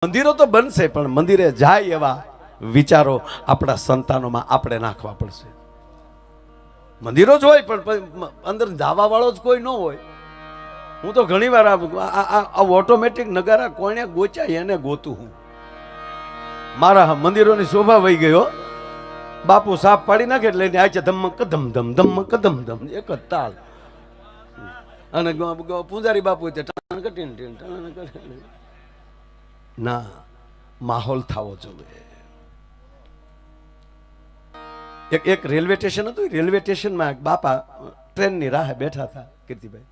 મંદિરો તો બનશે પણ મંદિરે જાય એવા વિચારો આપણા સંતાનોમાં આપણે નાખવા પડશે. મંદિરો જ હોય પણ અંદર જવા વાળો જ કોઈ ન હોય. હું તો ઘણી વાર ઓટોમેટિક નગારા કોણે ગોચ્યા એને ગોતું હું. મારા મંદિરોની શોભા વહી ગયો. બાપુ સાપ પાડી નાખે એટલે આ છે ધમ કદમ ધમ ધમ કદમ ધમ એક જ તાલ. અને પૂજારી બાપુ ના, માહોલ થવો જોઈએ. એક રેલવે સ્ટેશન હતું. રેલવે સ્ટેશનમાં બાપા ટ્રેનની રાહે બેઠા હતા કીર્તિભાઈ.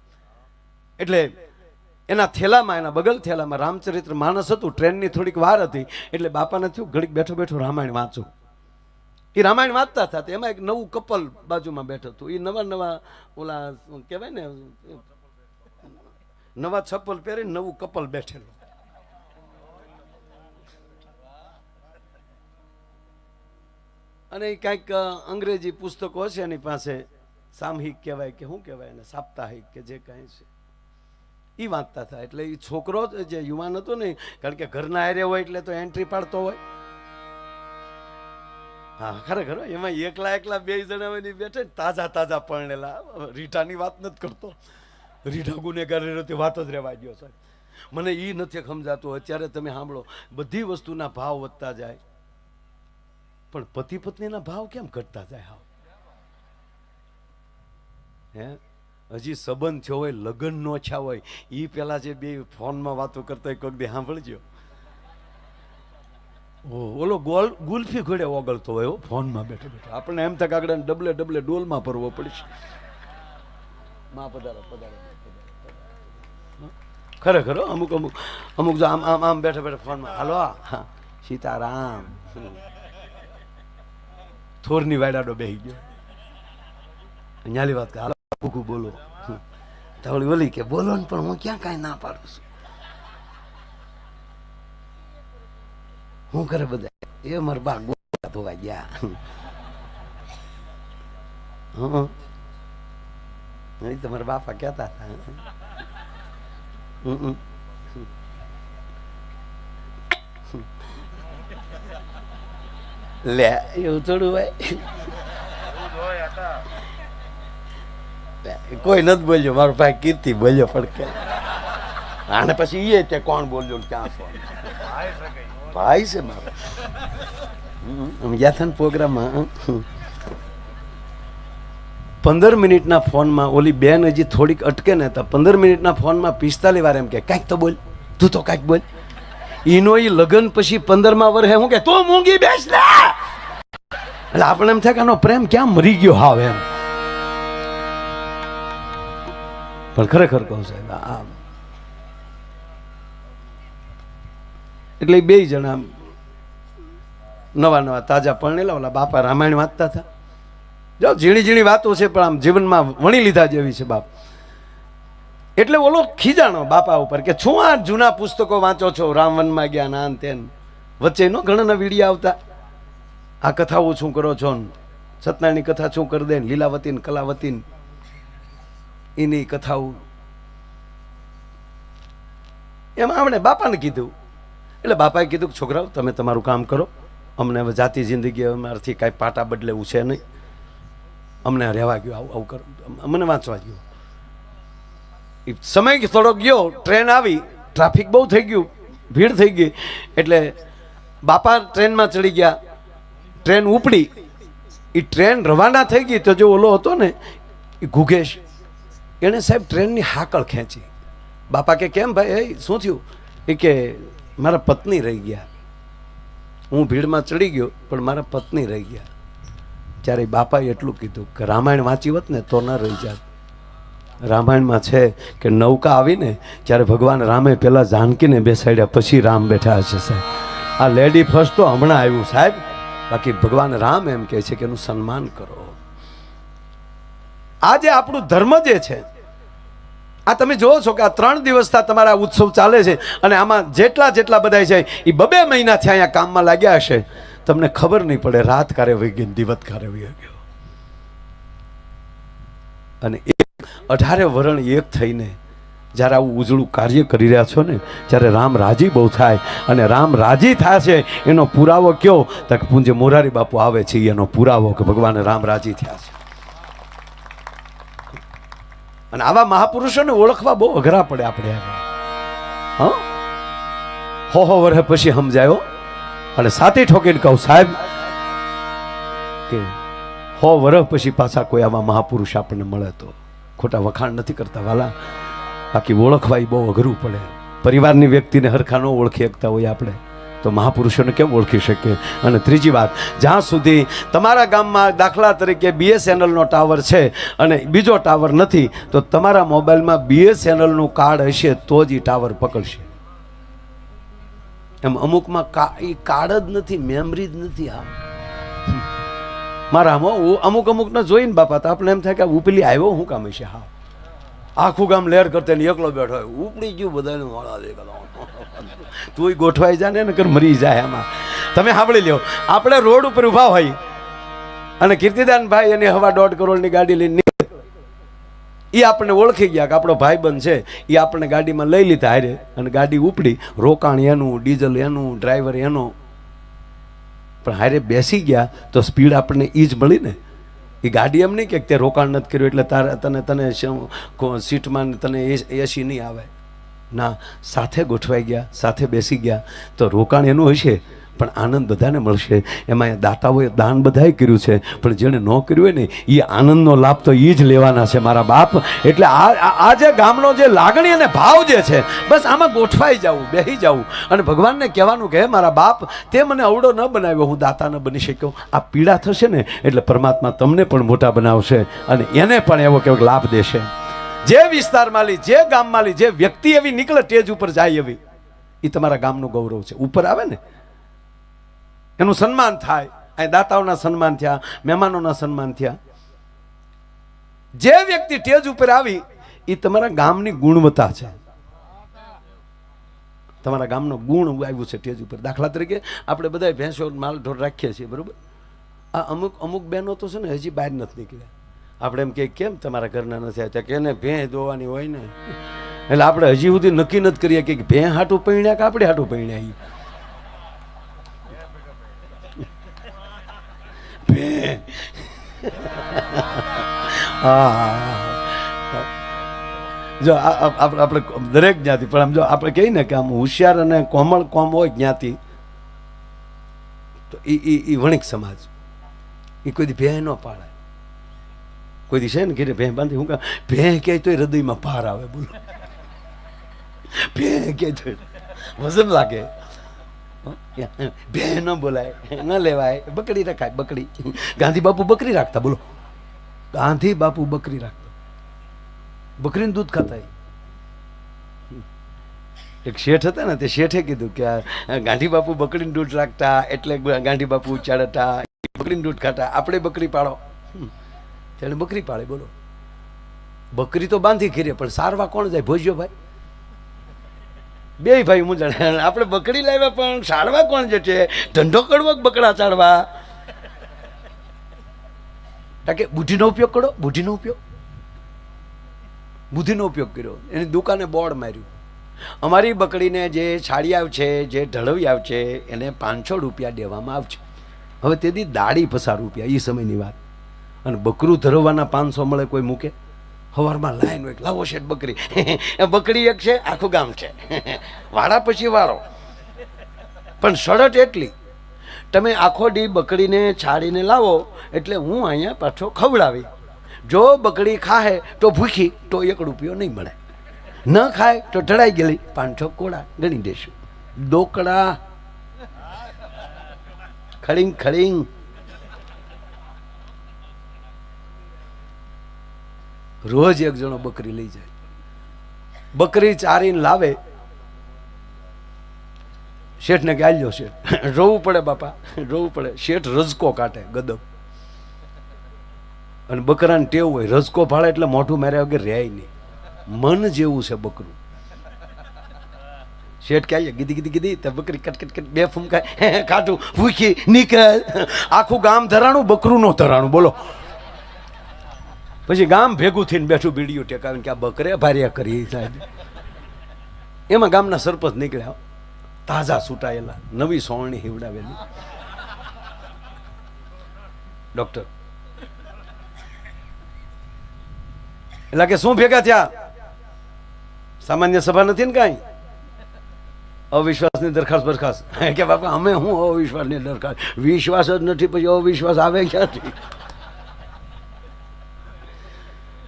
એટલે એના થેલામાં, એના બગલ થેલામાં રામચરિત્ર માનસ હતું. ટ્રેનની થોડીક વાર હતી એટલે બાપાને થયું ઘડીક બેઠો બેઠો રામાયણ વાંચું. એ રામાયણ વાંચતા હતા. એમાં એક નવું કપલ બાજુમાં બેઠું હતું. એ નવા ઓલા કહેવાય ને, નવા ચપ્પલ પહેરીને નવું કપલ બેઠેલું. અને એ કાંઈક અંગ્રેજી પુસ્તકો હશે એની પાસે, સામહિક કહેવાય કે શું કહેવાય એને, સાપ્તાહિક કે જે કાંઈ છે એ વાંચતા હતા. એટલે એ છોકરો જે યુવાન હતો ને, કારણ કે ઘરના હારે હોય એટલે તો એન્ટ્રી પાડતો હોય. હા ખરેખર એમાં એકલા એકલા બે જણા હોય બેઠે તાજા તાજા પરણેલા. રીઢાની વાત નથી કરતો. રીઢા ગુનેગાર વાત જ રહેવા ગયો સાહેબ. મને એ નથી સમજાતું. અત્યારે તમે સાંભળો, બધી વસ્તુના ભાવ વધતા જાય પણ પતિ પત્નીના ભાવ કેમ ઘટતા જાય? હાવ હે, હજી સંબંધ થયો હોય, લગ્ન નો થયા હોય, એ પેલા જે બે ફોનમાં વાતો કરતા હોય કોઈક દે સાંભળજો. ઓલો ગુલ્ફી ઘોડે ઓગળતો હોય ફોનમાં બેઠો બેઠો. આપણને એમ થાય કે આગળ ડબલે ડબલે ડોલમાં ભરવો પડશે. માં પધારો પધારો. ખરેખર અમુક અમુક અમુક જો આમ આમ આમ બેઠા બેઠા ફોનમાં, હાલો સીતારામ, થોરની વાડાડો બેહી ગયો. ન્યાલી વાત કે હાલો ભૂખું બોલો. ધવળી ઓલી કે બોલો ને, પણ હું ક્યાં કાંઈ ના પાડું છું. શું કરે બધા? એ મારા બા ગોળા ધોવા ગયા. તમારા બાપા કહેતા હતા. લે એવું થોડું હોય. કોઈ નથી બોલ્યો. મારો ભાઈ કીર્તિ બોલ્યો પડકે. આને પછી એ કે કોણ બોલ્યો ક્યાં છો? ભાઈ છે મારો. ગયા હતા ને પ્રોગ્રામમાં. 15 મિનિટના ફોનમાં ઓલી બેન હજી થોડીક અટકે ને તો 15 મિનિટના ફોનમાં 45 વાર એમ કે કાંઈક તો બોલ, તું તો કાંઈક બોલ. ઈનો ઈ લગ્ન પછી 15મા વર્ષે હું કે તું મૂંગી બેસ ને. એટલે આપણે એમ થાય કે આનો પ્રેમ ક્યાં મરી ગયો હાવ એમ. પણ ખરેખર કહું સાહેબ, આ એટલે બે જણા નવા નવા તાજા પરણેલા ઓલા બાપા રામાયણ વાંચતા હતા. જો ઝીણી ઝીણી વાતો છે પણ આમ જીવનમાં વણી લીધા જેવી છે બાપ. એટલે ઓલો ખીજાણો બાપા ઉપર કે શું આ જૂના પુસ્તકો વાંચો છો, રામવનમાં ગયા નાન તેન. વચ્ચે નો ઘણા વિડીયો આવતા, આ કથાઓ શું કરો છો, સત્યનારાયણની કથા શું કરી દે, લીલાવતી ને કલાવતી એની કથાઓ. એમાં આપણે બાપાને કીધું. એટલે બાપાએ કીધું કે છોકરાઓ તમે તમારું કામ કરો, અમને હવે જાતિ જિંદગી અમારાથી કાંઈ પાટા બદલેવું છે નહીં, અમને રહેવા ગયો, આવું આવું કરો, મને વાંચવા ગયો. સમય થોડો ગયો, ટ્રેન આવી, ટ્રાફિક બહુ થઈ ગયું, ભીડ થઈ ગઈ. એટલે બાપા ટ્રેનમાં ચડી ગયા. ટ્રેન ઉપડી, એ ટ્રેન રવાના થઈ ગઈ તો જો ઓલો હતો ને એ ગુગેશ, એણે સાહેબ ટ્રેનની હાકળ ખેંચી. બાપા કે કેમ ભાઈ, એ શું થયું? એ કે મારા પત્ની રહી ગયા. હું ભીડમાં ચડી ગયો પણ મારા પત્ની રહી ગયા. ત્યારે બાપાએ એટલું કીધું કે રામાયણ વાંચી હોત ને તો ન રહી જાત. રામાયણમાં છે કે નૌકા આવીને ત્યારે ભગવાન રામે પેલા જાનકીને બેસાડ્યા, પછી રામ બેઠા હશે સાહેબ. આ લેડી ફર્સ્ટ તો હમણાં આવ્યું સાહેબ. બાકી ભગવાન રામ એમ કહે છે કે એનું સન્માન કરો. આ જે આપણું ધર્મ જે છે, આ તમે જોવો છો કે આ 3 દિવસથી તમારા ઉત્સવ ચાલે છે. અને આમાં જેટલા જેટલા બધા છે એ 2 મહિનાથી અહીંયા કામમાં લાગ્યા હશે. તમને ખબર નહીં પડે રાત કારે વહી ગઈ, દિવસ કારે વહી ગયો. અને 18 વરણ એક થઈને જ્યારે આવું ઉજળું કાર્ય કરી રહ્યા છો ને, ત્યારે રામ રાજી બહુ થાય. અને રામ રાજી થાય છે એનો પુરાવો કયો? તો પૂજ્ય મોરારી બાપુ આવે છે એનો પુરાવો કે ભગવાન રામ રાજી થયા છે. અને આવા મહાપુરુષોને ઓળખવા બહુ અઘરા પડે આપણે. હા, હો વર્ષ પછી સમજાયો. અને સાથી ઠોકીને કહું સાહેબ કે 100 વર્ષ પછી પાછા કોઈ આવા મહાપુરુષ આપણને મળે તો ખોટા વખાણ નથી કરતા વાલા. બાકી ઓળખવા બહુ અઘરું પડે. પરિવારની વ્યક્તિને હરખા ન ઓળખી શકતા હોય આપણે તો મહાપુરુષોને કેમ ઓળખી શકીએ? અને ત્રીજી વાત, જ્યાં સુધી તમારા ગામમાં દાખલા તરીકે BSNLનો ટાવર છે અને બીજો ટાવર નથી, તો તમારા મોબાઈલમાં BSNLનું કાર્ડ હશે તો જ એ ટાવર પકડશે. એમ અમુકમાં એ કાર્ડ જ નથી, મેમરી જ નથી. હા, મારા અમુકને જોઈને બાપા તો આપણે એમ થાય કે ઉપલી આવ્યો શું કામ હશે? હા, આખું ગામ લહેર કરતે એકલો બેઠો હોય, ઉપડી ગયું બધાને વાળા દે. તું ગોઠવાઈ જાય ને કર મરી જાય. આમાં તમે સાંભળી લ્યો, આપણે રોડ ઉપર ઊભા હોય અને કીર્તિદાનભાઈ એની હવા 1.5 કરોડની ગાડી લઈને નીકળે, એ આપણને ઓળખી ગયા કે આપણો ભાઈબંધ છે. એ આપણને ગાડીમાં લઈ લીધા હારે અને ગાડી ઉપડી. રોકાણ એનું, ડીઝલ એનું, ડ્રાઈવર એનો, પણ હારે બેસી ગયા તો સ્પીડ આપણને એ જ મળી ને. એ ગાડી એમ નહીં કે તે રોકાણ નથી કર્યું એટલે તને સીટમાં તને એસી નહીં આવે. ના, સાથે ગોઠવાઈ ગયા, સાથે બેસી ગયા તો રોકાણ એનું હશે પણ આનંદ બધાને મળશે. એમાં દાતાઓએ દાન બધાએ કર્યું છે, પણ જેણે ન કર્યું હોય ને એ આનંદનો લાભ તો એ જ લેવાના છે મારા બાપ. એટલે આ જે ગામનો જે લાગણી અને ભાવ જે છે, બસ આમાં ગોઠવાઈ જવું, બેસી જવું અને ભગવાનને કહેવાનું કે મારા બાપ તે મને અવળો ન બનાવ્યો, હું દાતા ન બની શક્યો. આ પીડા થશે ને એટલે પરમાત્મા તમને પણ મોટા બનાવશે અને એને પણ એવો કેવો લાભ દેશે. જે વિસ્તારમાં લી, જે ગામમાં લી, જે વ્યક્તિ એવી નીકળે સ્ટેજ ઉપર જાય એવી, એ તમારા ગામનું ગૌરવ છે. ઉપર આવે ને એનું સન્માન થાય. અહીં દાતાઓના સન્માન થયા, મહેમાનોના સન્માન થયા. જે વ્યક્તિ સ્ટેજ ઉપર આવી એ તમારા ગામની ગુણવત્તા છે, તમારા ગામનો ગુણ આવ્યું છે સ્ટેજ ઉપર. દાખલા તરીકે આપણે બધા ભેંસો માલ ઢોર રાખીએ છીએ, બરોબર? આ અમુક બહેનો તો છે ને હજી બહાર નથી નીકળ્યા. આપણે એમ કે કેમ તમારા ઘરના નથી આવ્યા? કે એને ભેં દોવાની હોય ને, એટલે આપણે હજી સુધી નક્કી નથી કરીએ કે ભેં હાટું પૈણ્યા કે આપણે હાટું પૈણ્યા. જો આપણે દરેક જ્ઞાતિ, પણ આમ જો આપણે કહીએ ને કે આમ હોશિયાર અને કોમળ કોમ હોય જ્ઞાતિ, તો એ વણિક સમાજ, એ કોઈ દી ભેં ન પાડે. કોઈ દી છે ને કે ભેં બાંધી, હું કહે ભેં કહે તો હૃદયમાં ભાર આવે. બોલો, ભેં કહે તો વજન લાગે. ભેં ન બોલાય, ન લેવાય, બકરી રખાય. બકરી, ગાંધી બાપુ બકરી રાખતા. બોલો, ગાંધી બાપુ બકરી રાખતા, બકરીનું દૂધ ખાતા. એક શેઠ હતા ને, તે શેઠે કીધું કે ગાંધી બાપુ બકરીનું દૂધ રાખતા એટલે ગાંધી બાપુ ઉચ્ચાડતા, બકરીનું દૂધ ખાતા. આપણે બકરી પાડો, તેને બકરી પાડે. બોલો, બકરી તો બાંધી ખીરે પણ સારવા કોણ જાય? ભોજ્યો ભાઈ, બે ભાઈ હું જાણે. આપણે બકરી લાવ્યા પણ સારવા કોણ જશે? ધંધો કરવો બકરા ચાડવા? કે બુદ્ધિનો ઉપયોગ કરો, બુદ્ધિનો ઉપયોગ કર્યો. એની દુકાને બોર્ડ માર્યું, અમારી બકરીને જે છાડિયાવ છે, જે ઢળવિયાવ છે, એને 500 રૂપિયા દેવામાં આવશે. હવે તેથી દાડી ₹50 એ સમયની વાત. અને બકરું ધરવાના 500 મળે કોઈ મૂકે? સવારમાં લાઈન હોય, લાવો શેઠ બકરી. બકરી એક છે, આખું ગામ છે, વાળા પછી વાળો. પણ શરત એટલી, તમે આખો દી બકરીને છાડીને લાવો એટલે હું અહીંયા પાછો ખવડાવી. જો બકરી ખાહે તો ભૂખી તો ₹1 નહીં મળે, ન ખાય તો ઢળાઈ ગયેલી 500 કોડા ગણી દેશું. ડોકડા ખડીંગ ખડીંગ. રોજ એક જણો બકરી લઈ જાય, બકરી ચારીને લાવે. શેઠને કે આલ્યો શેઠ, રોવું પડે બાપા, રોવું પડે. શેઠ રજકો કાઢે, ગદબ. અને બકરાને ટેવ હોય, રજકો ફાળે એટલે મોઢું માર્યા વગર રહે નહીં. મન જેવું છે બકરું. શેઠ કે ગીધી ગીધી ગીધી તો બકરી કટકટ કટ 2 ફૂમકાય, કાઢું ભૂખી નીકળ. આખું ગામ ધરાણું, બકરું નો ધરાણું. બોલો, પછી ગામ ભેગું થઈને બેઠું બીડીયું ટેકાવીને કે આ બકરે ભાર્યા કરી સાહેબ. એમાં ગામના સરપંચ નીકળ્યા, તાજા છૂટાયેલા, નવી સોળણી હિવડાવેલી. ડોક્ટર એટલે કે શું ભેગા થયા? સામાન્ય સભા નથી ને કાંઈ, અવિશ્વાસની દરખાસ્ત બરખાસ્ત. કે બાપા અમે હું અવિશ્વાસની દરખાસ્ત, વિશ્વાસ જ નથી પછી અવિશ્વાસ આવે ક્યાંથી?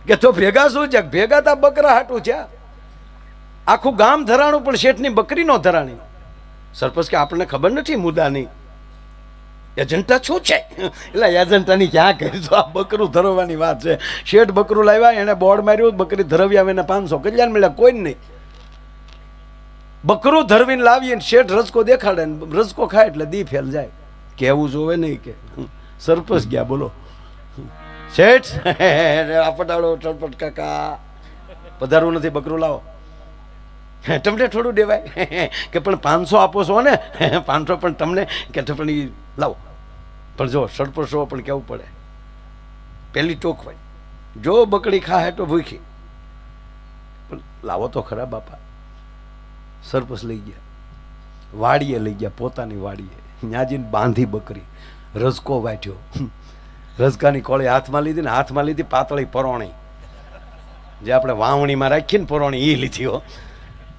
કે તો ભેગા શું છે? ભેગા તા બકરા હાટું છે. આખું ગામ ધરાણું પણ શેઠની બકરી નો ધરાણી. સરપંચ કે આપણને ખબર નથી મુદ્દાની, એજન્ટા શું છે? એટલે એજન્ટાની ક્યાં કરીશું, આ બકરું ધરવવાની વાત છે. શેઠ બકરું લાવ્યા, એને બોર્ડ માર્યું, બકરી ધરવી આવે એને 500 કલ્યાણ મળ્યા. કોઈ નહીં, બકરું ધરવીને લાવીને શેઠ રસકો દેખાડે, રસકો ખાય એટલે દી ફેલ જાય. કેવું જોવે નહીં કે સરપંચ ગયા બોલો શેઠ આપટાડો ચડપટ કાકા પધારવું નથી, બકરું લાવો. તમને થોડું દેવાય કે પણ 500 આપો છો ને, 500 પણ તમને કે પણ લાવો. પણ જો સરપંચ પણ કેવું પડે, પેલી ચોખવાય, જો બકડી ખાય તો ભૂખી, પણ લાવો તો ખરા બાપા. સરપંચ લઈ ગયા, વાડીએ લઈ ગયા, પોતાની વાડીએ. ન્યાજીને બાંધી બકરી, રસકો વાટ્યો, રસકાની કોળી હાથમાં લીધી ને હાથમાં લીધી પાતળી પરોણી, જે આપણે વાવણીમાં રાખીએ ને પરોણી, એ લીધી હો.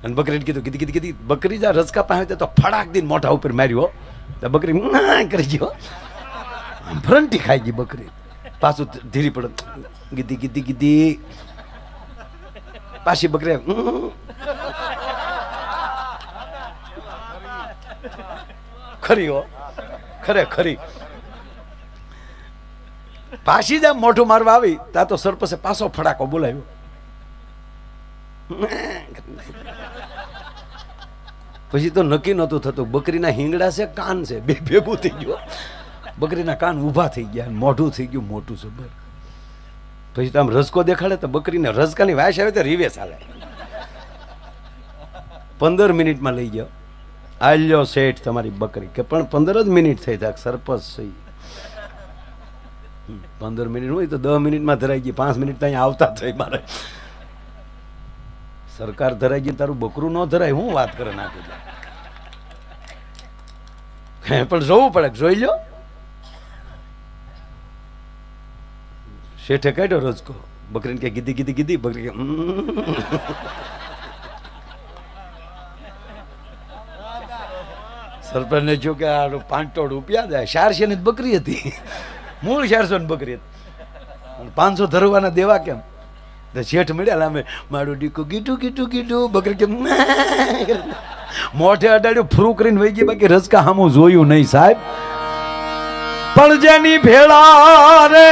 અને બકરીને કીધું કીધી કીધી કીધી બકરી જા રસકા પાસે તો ફડાક દીને મોઢા ઉપર માર્યો. તો બકરી કરી ગયો, ફરંટી ખાઈ ગઈ બકરી. પાછું ધીરી પડે, ગીધી ગીધી ગીધી, પાછી બકરી ખરી હો, ખરે ખરી. પાછી જ મોઢું મારવા આવી ત્યાં તો સરપંચે પાછો ફડાકો બોલાવ્યો. પછી તો નક્કી નહોતું થતું, બકરીના હિંગડા છે કાન છે, બે ભેગું થઈ ગયો. બકરીના કાન ઊભા થઈ ગયા, મોઢું થઈ ગયું મોટું જબર. પછી તો આમ રસકો દેખાડે તો બકરીને રસકાની વાસ આવે તો રીવે ચાલે. 15 મિનિટમાં લઈ ગયો. આલ્યો શેઠ તમારી બકરી. કે પણ 15 જ મિનિટ થઈ થાય સરપંચ સહી. 15 મિનિટ હોય તો 10 મિનિટમાં ધરાઈ ગઈ, 5 મિનિટ ત્યાં આવતા થઈ. મારે સરકાર ધરાઈ ગઈ, તારું બકરું ન ધરાય, હું વાત કરે નાખી. પણ જોવું પડે, જોઈ લો. શેઠે કાઢ્યો રજકો, બકરીને કે ગીધી ગીધી ગીધી, બકરી કે સરપંચને જો કે આ 500 રૂપિયા જાય. 400 ની બકરી હતી, મૂળ 400 ની બકરી હતી, 500 ધરવાના દેવા કેમ? શેઠ મળ્યા અમે મારું ડીકું ગીટું ગીટું ગીટું, બકરી કેમ મોઢે અડાડ્યું, ફ્રૂ કરીને વહી ગઈ. બાકી રસકા હામું જોયું નહીં સાહેબ. પણ જેની ભેળા રે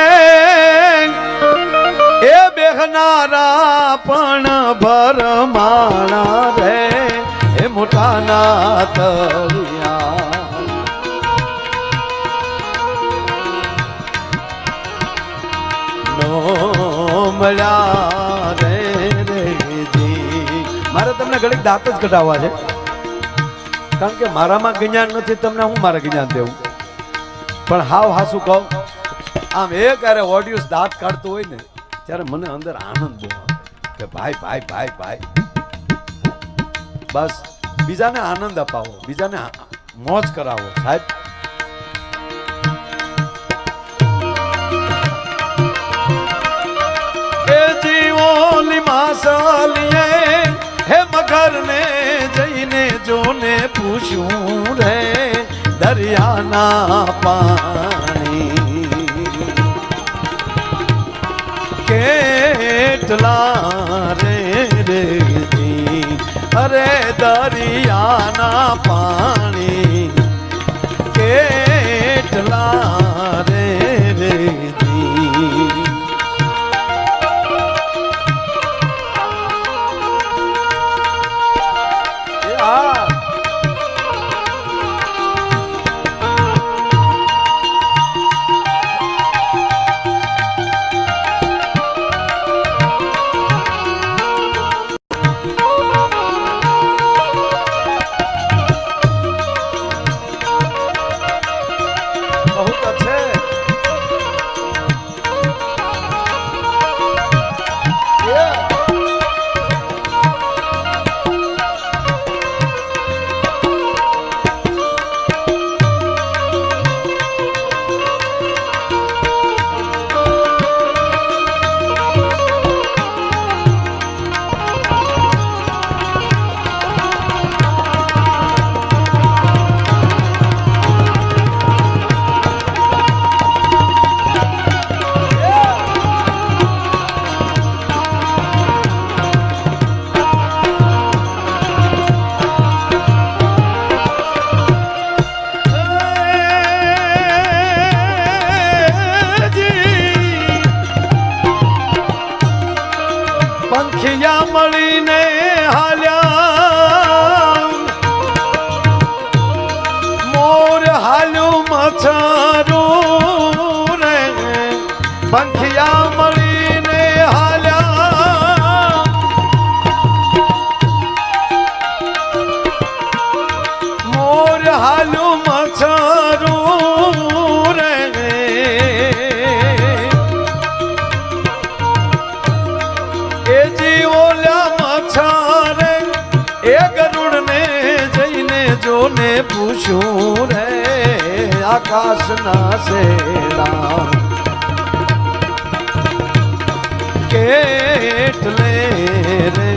એ બેહનારા પણ ભરમાણા રે, એ મોટાના તળિયા નો મળ્યા રે રેજી. મારે તમને ઘડીક દાંત જ કઢાવવા છે, કારણ કે મારામાં જ્ઞાન નથી, તમને હું મારે જ્ઞાન દેવું. પણ હાવ હાસું કહું, આમ એક અરે ઓડિયન્સ દાંત કાઢતું હોય ને ત્યારે મને અંદર આનંદ બહુ આવે કે ભાઈ ભાઈ ભાઈ ભાઈ, બસ બીજાને આનંદ અપાવો, બીજાને મોજ કરાવો સાહેબ. એ જીવોલી માસાલીએ હે મગર ને જઈને જોને પૂછ્યું રે, દરિયાના પાણી કેટલા રે રેતી, અરે દરિયાના પાણી કેટલા રે રેતી. મચ્છરું રે પંખિયા મળીને હાલ્યા મોર હાલું મચ્છરું રે એ જી ઓલા મચ્છરે એ ગરુડને જઈને જોને પૂછ્યું રે આકાશના શેડા કેટલે રે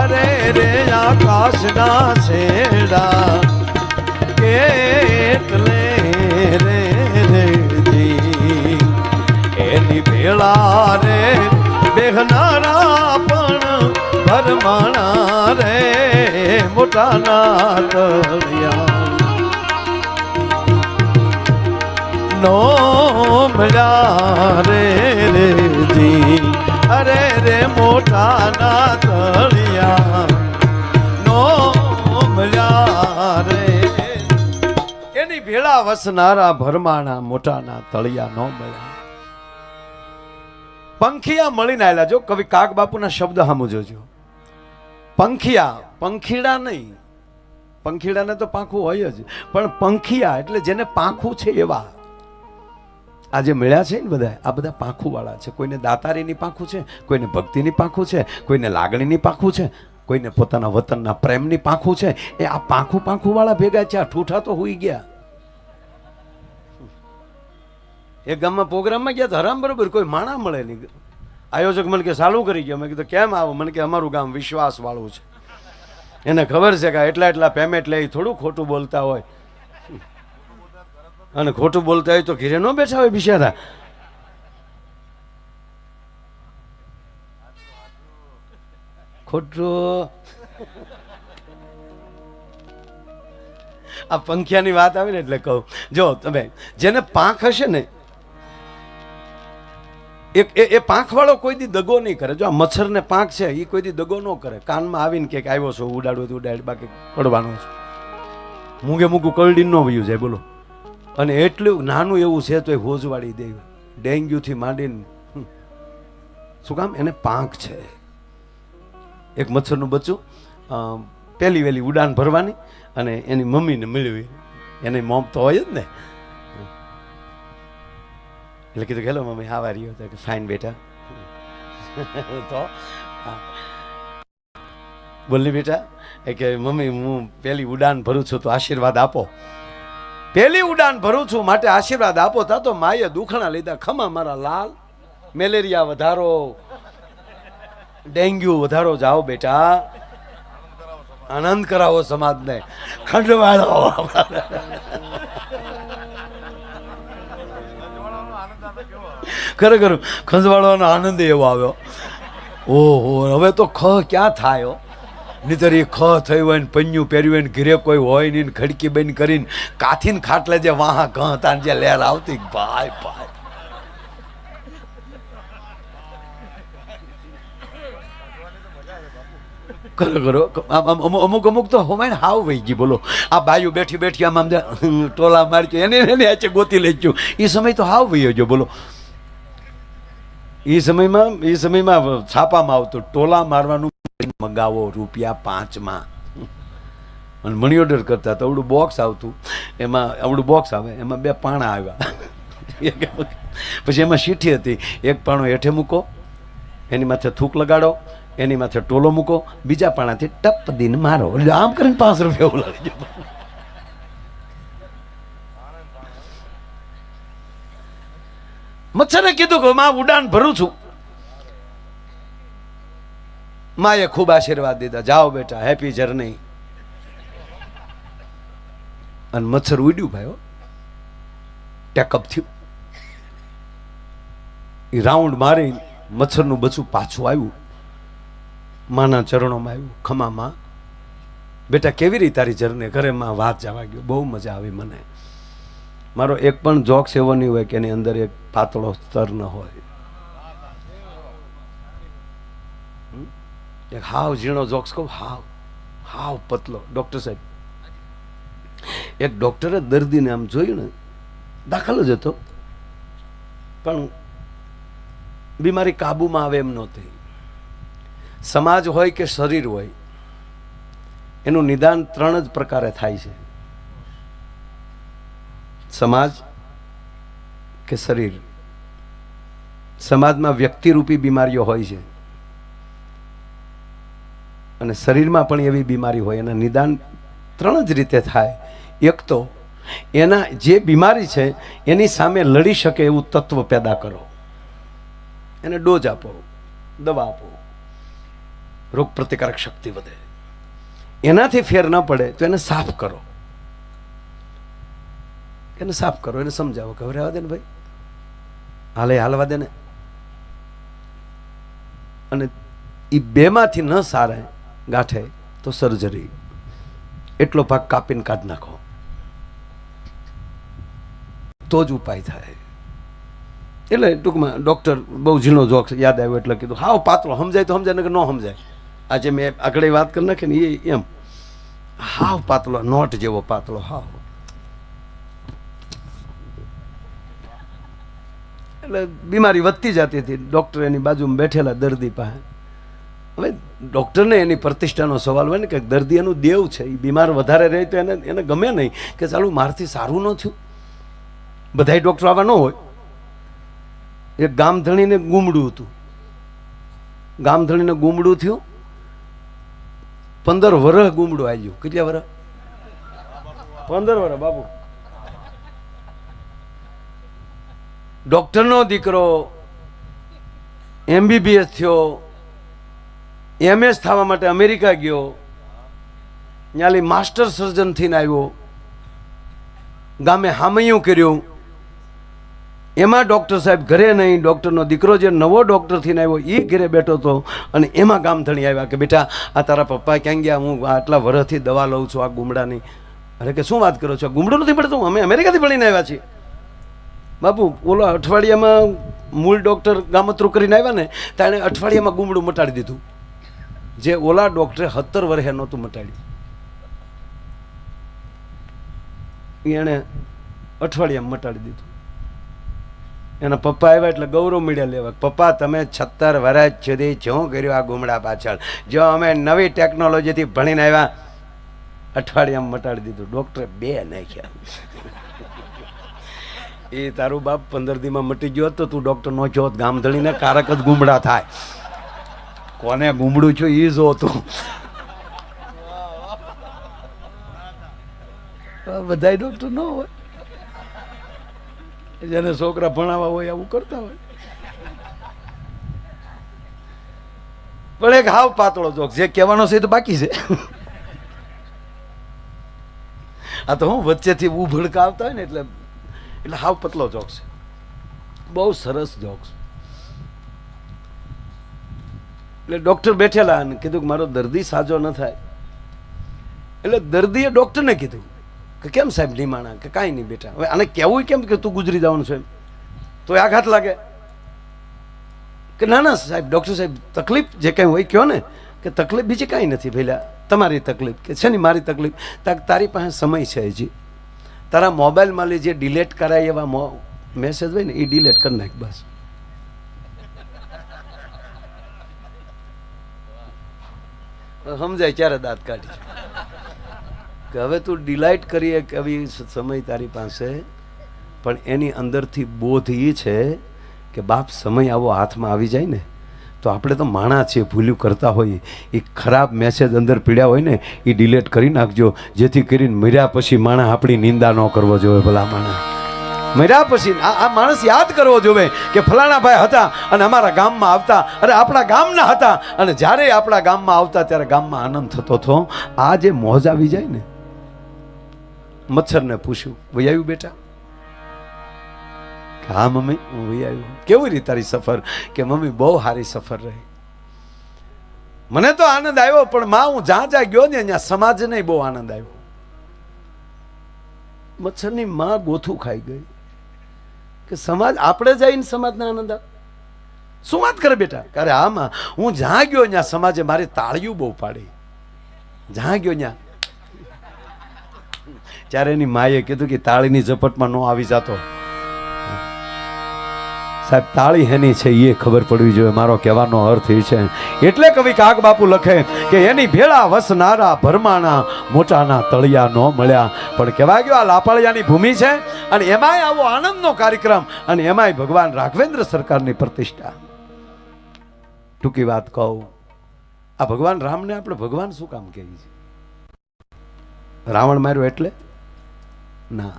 અરે રે આકાશના શેડા કેટલે રે એની ભેળા રે બેહનારા પણ ભરમાણા રે મોટાના તળિયા નો મળ્યા રે અરે રે મોટાના તળિયા નો મળ્યા રે એની ભેળા વસનારા ભરમાણા મોટાના તળિયા નો મળ્યા પંખિયા મળીને આવેલા. જો કવિ કાગ બાપુના શબ્દ સામુ જોજો. પંખિયા, પંખીડા નહીં, પંખીડાને તો પાંખું હોય જ, પણ પંખિયા એટલે જેને પાંખું છે એવા આ જે મળ્યા છે ને બધા, આ બધા પાંખું વાળા છે. કોઈને દાતારીની પાંખું છે, કોઈને ભક્તિની પાંખું છે, કોઈને લાગણીની પાંખું છે, કોઈને પોતાના વતનના પ્રેમની પાંખું છે. એ આ પાંખું વાળા ભેગા છે. આ ઠૂઠા તો હુઈ ગયા. એક ગામમાં પ્રોગ્રામમાં ગયા તો હરામ બરોબર કોઈ માણા મળે નહીં. આયોજક મને કે ચાલુ કરી ગયો. મેં કીધું કેમ આવું? મને કે અમારું ગામ વિશ્વાસ વાળું છે, એને ખબર છે કે એટલા પેમેન્ટ લે, થોડું ખોટું બોલતા હોય. અને ખોટું બોલતા હોય તો ઘીરે ન બેઠા હોય બિચારા. ખોટું આ પંખિયાની વાત આવી ને એટલે કહું, જો તમે જેને પાંખ હશે ને એ પાંખ વાળો કોઈ દી દગો નહીં કરે. જો આ મચ્છર ને પાંખ છે એ કોઈ દી દગો ન કરે. કાનમાં આવીને કે આવ્યો છો ઉડાડવું તો ઉડાડ, બાકી પડવાનો છે. મૂંગે મૂગું કરડી ન વયું જાય બોલો. અને એટલું નાનું એવું છે તો એ હોજવાળી દે. ડેન્ગ્યુથી માંડીને શું કામ? એને પાંખ છે. એક મચ્છરનું બચ્ચું પહેલી વહેલી ઉડાન ભરવાની અને એની મમ્મીને મેળવી. એની મોમ તો હોય જ ને. એટલે કીધું hello mummy, how are you? કે ફાઇન બેટા. તો બોલી બેટા કે મમ્મી હું પહેલી ઉડાન ભરું છું તો આશીર્વાદ આપો. પહેલી ઉડાન ભરું છું માટે આશીર્વાદ આપો. તા તો માએ દુખણા લીધા. ખમા મારા લાલ, મેલેરિયા વધારો, ડેન્ગ્યુ વધારો. જાઓ બેટા, આનંદ કરાવો સમાજને, ખંડવાળો. ખરેખર ખંજવાળવાનો આનંદ એવો આવ્યો. ઓહો, હવે તો ખ ક્યાં થાય? નહીતર એ ખ થયું હોય ને પન્યું પહેર્યું હોય ને ઘીરે કોઈ હોય નહીં, ખડકી બંધ કરીને કાથીને ખાટલે જે વાહા ઘ હતા જે લહેર આવતી, ભાઈ ભાઈ. ખરેખર અમુક તો હોમાય હાવ વહી ગઈ બોલો. આ બાયું બેઠી બેઠી આમ ટોલા મારી એને ગોતી લેજો. એ સમય તો હાવ વહી ગયો બોલો. એ સમયમાં છાપામાં આવતું ટોલા મારવાનું મંગાવો ₹5 અને મની ઓર્ડર કરતા તો અવડું બોક્સ આવતું. એમાં અવડું બોક્સ આવે, એમાં 2 પાણા આવ્યા. પછી એમાં શીઠી હતી. એક પાણો હેઠે મૂકો, એની માથે થૂક લગાડો, એની માથે ટોલો મૂકો, બીજા પાણાથી ટપ દીને મારો. એટલે આમ કરીને ₹5 એવું લાગી ગયું. મચ્છરે કીધું કે માં ઉડાન ભરું છું. માએ ખૂબ આશીર્વાદ દીધા. જાઓ બેટા, હેપી જર્ની. અને મચ્છર ઉડ્યું ભાઈ, ટેકઅપ થયું. એ રાઉન્ડ મારી મચ્છરનું બચ્ચું પાછું આવ્યું, માના ચરણોમાં આવ્યું. ખમામાં બેટા કેવી રીતે તારી જર્ની? ઘરે માં વાત જવા ગયો. બહુ મજા આવી મને. મારો એક પણ જોક્સ એવો નહીં હોય કે એની અંદર એક પાતળો સ્તર ન હોય. એક હાવ ઝીણો જોક્સ કહું, હાવ પતલો. ડૉક્ટર સાહેબ, એક ડૉક્ટરે દર્દીને આમ જોયું ને, દાખલ જ હતો પણ બીમારી કાબૂમાં આવે એમ નહોતી. સમાજ હોય કે શરીર હોય, એનું નિદાન 3 જ પ્રકારે થાય છે: સમાજ કે શરીર. સમાજમાં વ્યક્તિરૂપી બીમારીઓ હોય છે અને શરીરમાં પણ એવી બીમારી હોય. એના નિદાન 3 જ રીતે થાય. એક તો એના જે બીમારી છે એની સામે લડી શકે એવું તત્વ પેદા કરો, એને ડોઝ આપો, દવા આપો, રોગ પ્રતિકારક શક્તિ વધે. એનાથી ફેર ન પડે તો એને સાફ કરો, એને સાફ કરો, એને સમજાવો કે હવે રહેવા દે ને ભાઈ, હાલવા દે ને. અને એ બેમાંથી ન સારે ગાંઠે તો સર્જરી, એટલો ભાગ કાપીને કાઢી નાખો તો જ ઉપાય થાય. એટલે ટૂંકમાં ડૉક્ટર બહુ ઝીણો જોક યાદ આવ્યો એટલે કીધું હાવ પાતળો, સમજાય તો સમજાય, કે ન સમજાય. આજે મેં આગળ વાત કરી નાખી ને એમ હાવ પાતળો, નોટ જેવો પાતળો હાવ. એટલે બીમારી વધતી જતી હતી. ડૉક્ટર એની બાજુમાં બેઠેલા દર્દી પાસે. હવે ડૉક્ટરને એની પ્રતિષ્ઠાનો સવાલ હોય ને કે દર્દી એનું દેવ છે, એ બીમાર વધારે રહે તો એને ગમે નહીં કે ચાલુ મારથી સારું ન થયું. બધાય ડૉક્ટર આવા ન હોય. એક ગામધણીને ગુમડું હતું, ગામધણીને ગુમડું થયું, 15 વર્ષ ગુમડું આવ્યું. કેટલા વર્ષ? 15 વર્ષ બાબુ. ડૉક્ટરનો દીકરો MBBS થયો, MS થવા માટે અમેરિકા ગયો, ત્યાંથી માસ્ટર સર્જન થઈને આવ્યો, ગામે હામૈયું કર્યું. એમાં ડૉક્ટર સાહેબ ઘરે નહીં, ડૉક્ટરનો દીકરો જે નવો ડૉક્ટર થઈને આવ્યો એ ઘરે બેઠો હતો. અને એમાં ગામધણી આવ્યા કે બેટા આ તારા પપ્પા ક્યાં ગયા? હું આટલા વર્ષથી દવા લઉં છું આ ગુમડાની. અરે કે શું વાત કરો છો? ગુમડું નથી પડતું, અમે અમેરિકાથી ભણીને આવ્યા છીએ. બાપુ ઓલો અઠવાડિયામાં મૂળ ડૉક્ટર ગામતરું કરીને આવ્યા ને તો એણે અઠવાડિયામાં ગુમડું મટાડી દીધું, જે ઓલા ડૉક્ટરે 17 વર્ષે નહોતું મટાડ્યું. એણે અઠવાડિયામાં મટાડી દીધું. એના પપ્પા આવ્યા એટલે ગૌરવ મળ્યા લેવા. પપ્પા તમે 17 વર્ષ સુધી શું કર્યું આ ગુમડા પાછળ? જો અમે નવી ટેકનોલોજીથી ભણીને આવ્યા, અઠવાડિયામાં મટાડી દીધું. ડૉક્ટરે 2 નાખ્યા. એ તારું બાપ 15 દીમાં મટી ગયો તો તું ડૉક્ટર નો છો, ગામધણીને કારક જ ગુમડા થાય. કોને ગુમડું છું એ જો તું. બધા ડૉક્ટર ન હોય, જેને છોકરા ભણાવવા હોય આવું કરતા હોય. પણ એક હાવ પાતળો જોક, જે કહેવાનો છે એ તો બાકી છે. આ તો હું વચ્ચેથી ઉભડકા આવતા હોય ને એટલે હાવ પતલો જોક છે, બહુ સરસ જોક છે. એટલે ડૉક્ટર બેઠેલા અને કીધું કે મારો દર્દી સાજો ન થાય. એટલે દર્દીએ ડૉક્ટરને કીધું કે કેમ સાહેબ નિમાણા? કે કાંઈ નહીં બેટા. હવે આને કહેવું કેમ કે તું ગુજરી જવાનું છે? તો આઘાત લાગે કે ના ના સાહેબ, ડૉક્ટર સાહેબ તકલીફ જે કંઈ હોય કહો ને, કે તકલીફ બીજી કાંઈ નથી ભઈલા, તમારી તકલીફ. કે છે ને મારી તકલીફ? તારી પાસે સમય છે હજી, તારા મોબાઈલમાં જે ડિલેટ કરાય એવા મેસેજ હોય ને એ ડિલેટ કરી નાખ બસ. સમજાય ત્યારે દાંત કાઢી કે હવે તું ડિલાઇટ કરીએ કે આવી સમય તારી પાસે, પણ એની અંદરથી બોધ એ છે કે બાપ સમય આવો હાથમાં આવી જાય ને તો આપણે તો માણા છીએ, ભૂલ્યું કરતા હોઈએ. એ ખરાબ મેસેજ અંદર પીડ્યા હોય ને એ ડિલેટ કરી નાખજો, જેથી કરીને મર્યા પછી માણા આપણી નિંદા ન કરવો જોઈએ. ભલા માણા મર્યા પછી આ માણસ યાદ કરવો જોઈએ કે ફલાણા ભાઈ હતા અને અમારા ગામમાં આવતા, અરે આપણા ગામના હતા અને જ્યારે આપણા ગામમાં આવતા ત્યારે ગામમાં આનંદ થતો હતો. આ જે મોજ આવી જાય ને. મચ્છરને પૂછ્યું, વહી આવ્યું બેટા? હા મમ્મી હું વહી આવ્યું. કેવી રીતે તારી સફર? કે મમ્મી બહુ સારી સફર રહી, મને તો આનંદ આવ્યો, પણ માં હું જ્યાં ગયો ને ત્યાં સમાજને બહુ આનંદ આવ્યો. મચ્છરની માં ગોથું ખાઈ ગઈ કે સમાજ આપણે જઈને સમાજને આનંદ આવે. શું વાત કરે બેટા? અરે આમાં હું જ્યાં ગયો ત્યાં સમાજે મારી તાળીઓ બહુ પાડી. જ્યાં ગયો ત્યાં ત્યારે એની માએ કીધું કે તાળીની ઝપટમાં ન આવી જાતો. સાહેબ તાળી હેની છે એ ખબર પડવી જોઈએ. મારો કહેવાનો અર્થ એ છે. એટલે કવિ કાગ બાપુ લખે કે એની ભેળા વસનારા ભરમાણા મોટાના તળિયા ન મળ્યા. પણ કહેવાય ગયો આ લાપાળિયાની ભૂમિ છે અને એમાંય આવો આનંદનો કાર્યક્રમ અને એમાંય ભગવાન રાઘવેન્દ્ર સરકારની પ્રતિષ્ઠા. ટૂંકી વાત કહું, આ ભગવાન રામને આપણે ભગવાન શું કામ કહીએ છીએ? રાવણ માર્યો એટલે ના.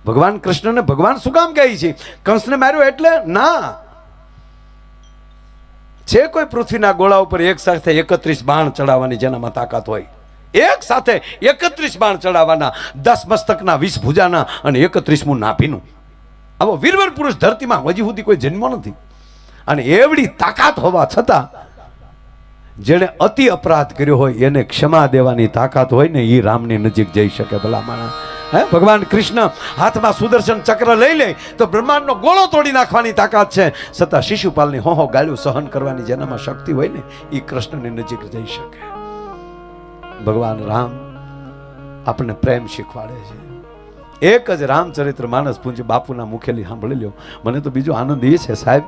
ભગવાન કૃષ્ણને ભગવાન શું કામ કહે છે? કંસને માર્યો એટલે ના. છે કોઈ પૃથ્વીના ગોળા ઉપર એક સાથે 31 બાણ ચડાવવાની જેનામાં તાકાત હોય? એક સાથે 31 બાણ ચડાવવાના, 10 મસ્તકના, 20 ભુજાના અને 31મું નાભીનું. આવો વીરવર પુરુષ ધરતીમાં હજી સુધી કોઈ જન્મ નથી. અને એવડી તાકાત હોવા છતાં જેણે અતિ અપરાધ કર્યો હોય એને ક્ષમા દેવાની તાકાત હોય ને એ રામની નજીક જઈ શકે. ભલા માણસ. ભગવાન કૃષ્ણ હાથમાં સુદર્શન ચક્ર લઈ લે તો બ્રહ્માંડનો ગોળો તોડી નાખવાની તાકાત છે, છતાં શિશુપાલની હોહો ગાળ્યું સહન કરવાની જેનામાં શક્તિ હોય ને એ કૃષ્ણની નજીક જઈ શકે. ભગવાન રામ આપણને પ્રેમ શીખવાડે છે. એક જ રામચરિત્ર માનસ પૂજ્ય બાપુના મુખેલી સાંભળી લ્યો. મને તો બીજો આનંદ એ છે સાહેબ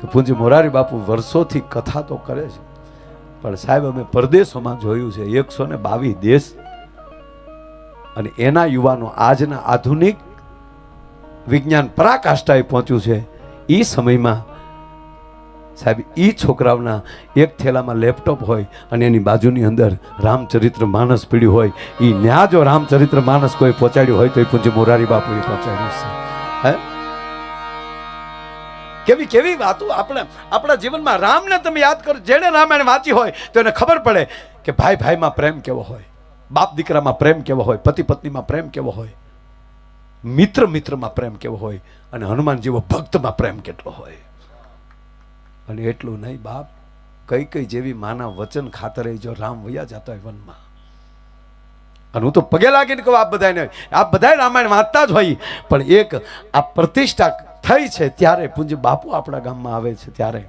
કે પૂજ્ય મોરારી બાપુ વર્ષોથી કથા તો કરે છે, પણ સાહેબ અમે પરદેશોમાં જોયું છે 122 દેશ અને એના યુવાનો આજના આધુનિક વિજ્ઞાન પરાકાષ્ઠાએ પહોંચ્યું છે. એ સમયમાં સાહેબ એ છોકરાઓના એક થેલામાં લેપટોપ હોય અને એની બાજુની અંદર રામચરિત્ર માનસ પીડ્યું હોય. એ ન્યા જો રામચરિત્ર માનસ કોઈ પહોંચાડ્યું હોય તો એ પૂજ્ય મોરારી બાપુએ પહોંચાડ્યું છે. હે કેવી કેવી વાતો આપણા જીવનમાં. રામને તમે યાદ કરો, જેને રામાયણ વાંચી હોય તો એને ખબર પડે કે ભાઈ ભાઈમાં પ્રેમ કેવો હોય, બાપ દીકરામાં પ્રેમ કેવો હોય, પતિ પત્નીમાં પ્રેમ કેવો હોય, મિત્ર મિત્રમાં પ્રેમ કેવો હોય અને હનુમાન જેવો ભક્તમાં પ્રેમ કેટલો હોય. અને એટલું નહીં બાપ, કઈ કઈ જેવી માના વચન ખાતરે જો રામ વયા જતા હોય વનમાં. અને હું તો પગે લાગીને કહું આપ બધાય રામાયણ વાંચતા જ હોય, પણ એક આ પ્રતિષ્ઠા થઈ છે ત્યારે પૂજ્ય બાપુ આપણા ગામમાં આવે છે ત્યારે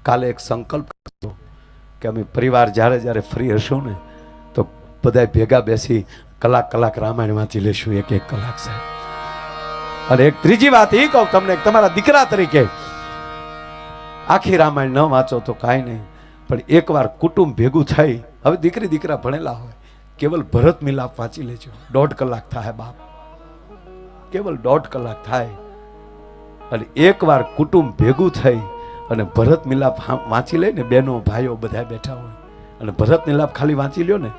કાલે એક સંકલ્પ કર્યો કે અમે પરિવાર જ્યારે જ્યારે ફ્રી હશું ને તો બધા ભેગા બેસી કલાક રામાયણ વાંચી લેશું, એક કલાક સાહેબ. અને એક ત્રીજી વાત એ કહું તમને, તમારા દીકરા તરીકે આખી રામાયણ ન વાંચો તો કાંઈ નહીં, પણ એકવાર કુટુંબ ભેગું થઈ, હવે દીકરી દીકરા ભણેલા હોય, કેવલ ભરત મિલાપ વાંચી લેજો. 1.5 કલાક થાય બાપ, કેવલ 1.5 કલાક થાય. અને એકવાર કુટુંબ ભેગું થઈ અને ભરત મિલાપ વાંચી લે ને, બહેનો ભાઈઓ બધા બેઠા હોય અને ભરત મિલાપ ખાલી વાંચી લ્યો ને,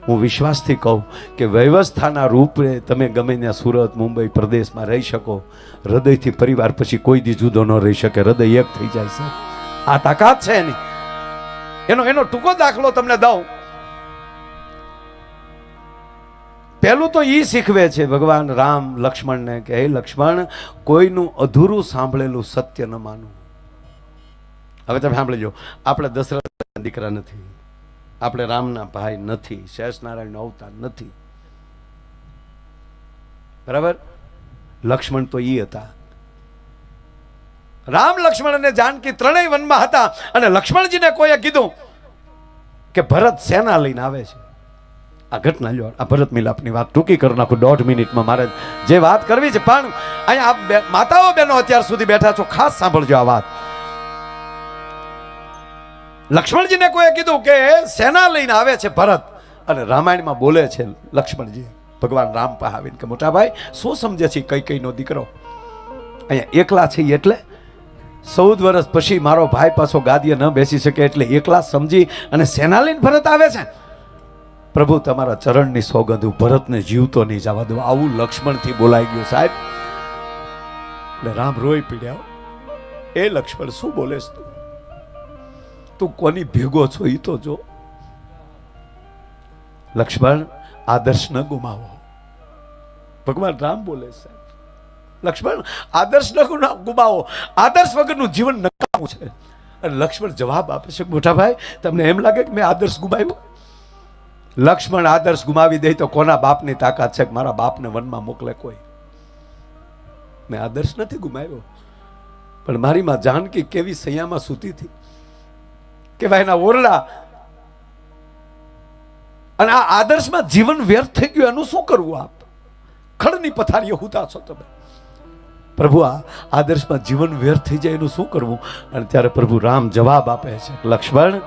હું વિશ્વાસથી કહું કે વ્યવસ્થાના રૂપે તમે ગમે ત્યાં સુરત મુંબઈ પ્રદેશમાં રહી શકો, હૃદયથી પરિવાર પછી કોઈ દી જુદો ન રહી શકે, હૃદય એક થઈ જાય છે. આ તાકાત છે એની. એનો ટૂંકો દાખલો તમને દઉં. પહેલું તો એ શીખવે છે ભગવાન રામ લક્ષ્મણને કે હે લક્ષ્મણ, કોઈનું અધૂરું સાંભળેલું સત્ય ન માનવું. હવે તમે સાંભળજો, આપણે દશરથના દીકરા નથી, આપણે રામના ભાઈ નથી, શેષનારાયણનો અવતાર નથી, બરાબર? લક્ષ્મણ તો એ હતા. રામ લક્ષ્મણ અને જાનકી ત્રણેય વનમાં હતા અને લક્ષ્મણજીને કોઈએ કીધું કે ભરત સેના લઈને આવે છે. આ ઘટના લ્યો, આ ભરત મિલાપની વાત ટૂંકી કરી નાખું 1.5 મિનિટમાં. મારે જે વાત કરવી છે, પણ અહીંયા માતાઓ બહેનો અત્યાર સુધી બેઠા છો, ખાસ સાંભળજો આ વાત. લક્ષ્મણજીને કોઈએ કીધું કે સેના લઈને આવે છે ભરત, અને રામાયણમાં બોલે છે લક્ષ્મણજી ભગવાન રામ પાસે આવીને કે મોટા ભાઈ શું સમજે છે કૈકેયીનો દીકરો અહીંયા એકલા છે એટલે 14 વર્ષ પછી મારો ભાઈ પાછો ગાદીએ ન બેસી શકે એટલે એકલા સમજી અને સેના લઈને ભરત આવે છે. પ્રભુ તમારા ચરણની સોગંદ, ભરતને જીવતો નહીં જવા દો. આવું લક્ષ્મણથી બોલાઈ ગયું સાહેબ. એટલે રામ રોઈ પીડ્યા. એ લક્ષ્મણ શું બોલેસ તું કોની ભેગો છો એ તો જો. લક્ષ્મણ આદર્શ ન ગુમાવો. ભગવાન રામ બોલે સાહેબ, લક્ષ્મણ આદર્શ ન ગુમાવો, આદર્શ વગરનું જીવન નકામું છે. અને લક્ષ્મણ જવાબ આપે છે મોટા ભાઈ તમને એમ લાગે કે મેં આદર્શ ગુમાવ્યો? લક્ષ્મણ આદર્શ ગુમાવી દે તો કોના બાપની તાકાત છે કે મારા બાપને વનમાં મોકલે કોઈ? મેં આદર્શ નથી ગુમાવ્યો, પણ મારી માં જાનકી કેવી સૈયામાં સૂતી હતી, કેવા એના ઓરડા અને આ આદર્શમાં જીવન વ્યર્થ થઈ ગયું, એનું શું કરવું? આપ ખડની પથારીએ હુતા છો તમે. પ્રભુ આ આદર્શમાં જીવન વ્યર્થ થઈ જાય એનું શું કરવું? અને ત્યારે પ્રભુ રામ જવાબ આપે છે, લક્ષ્મણ,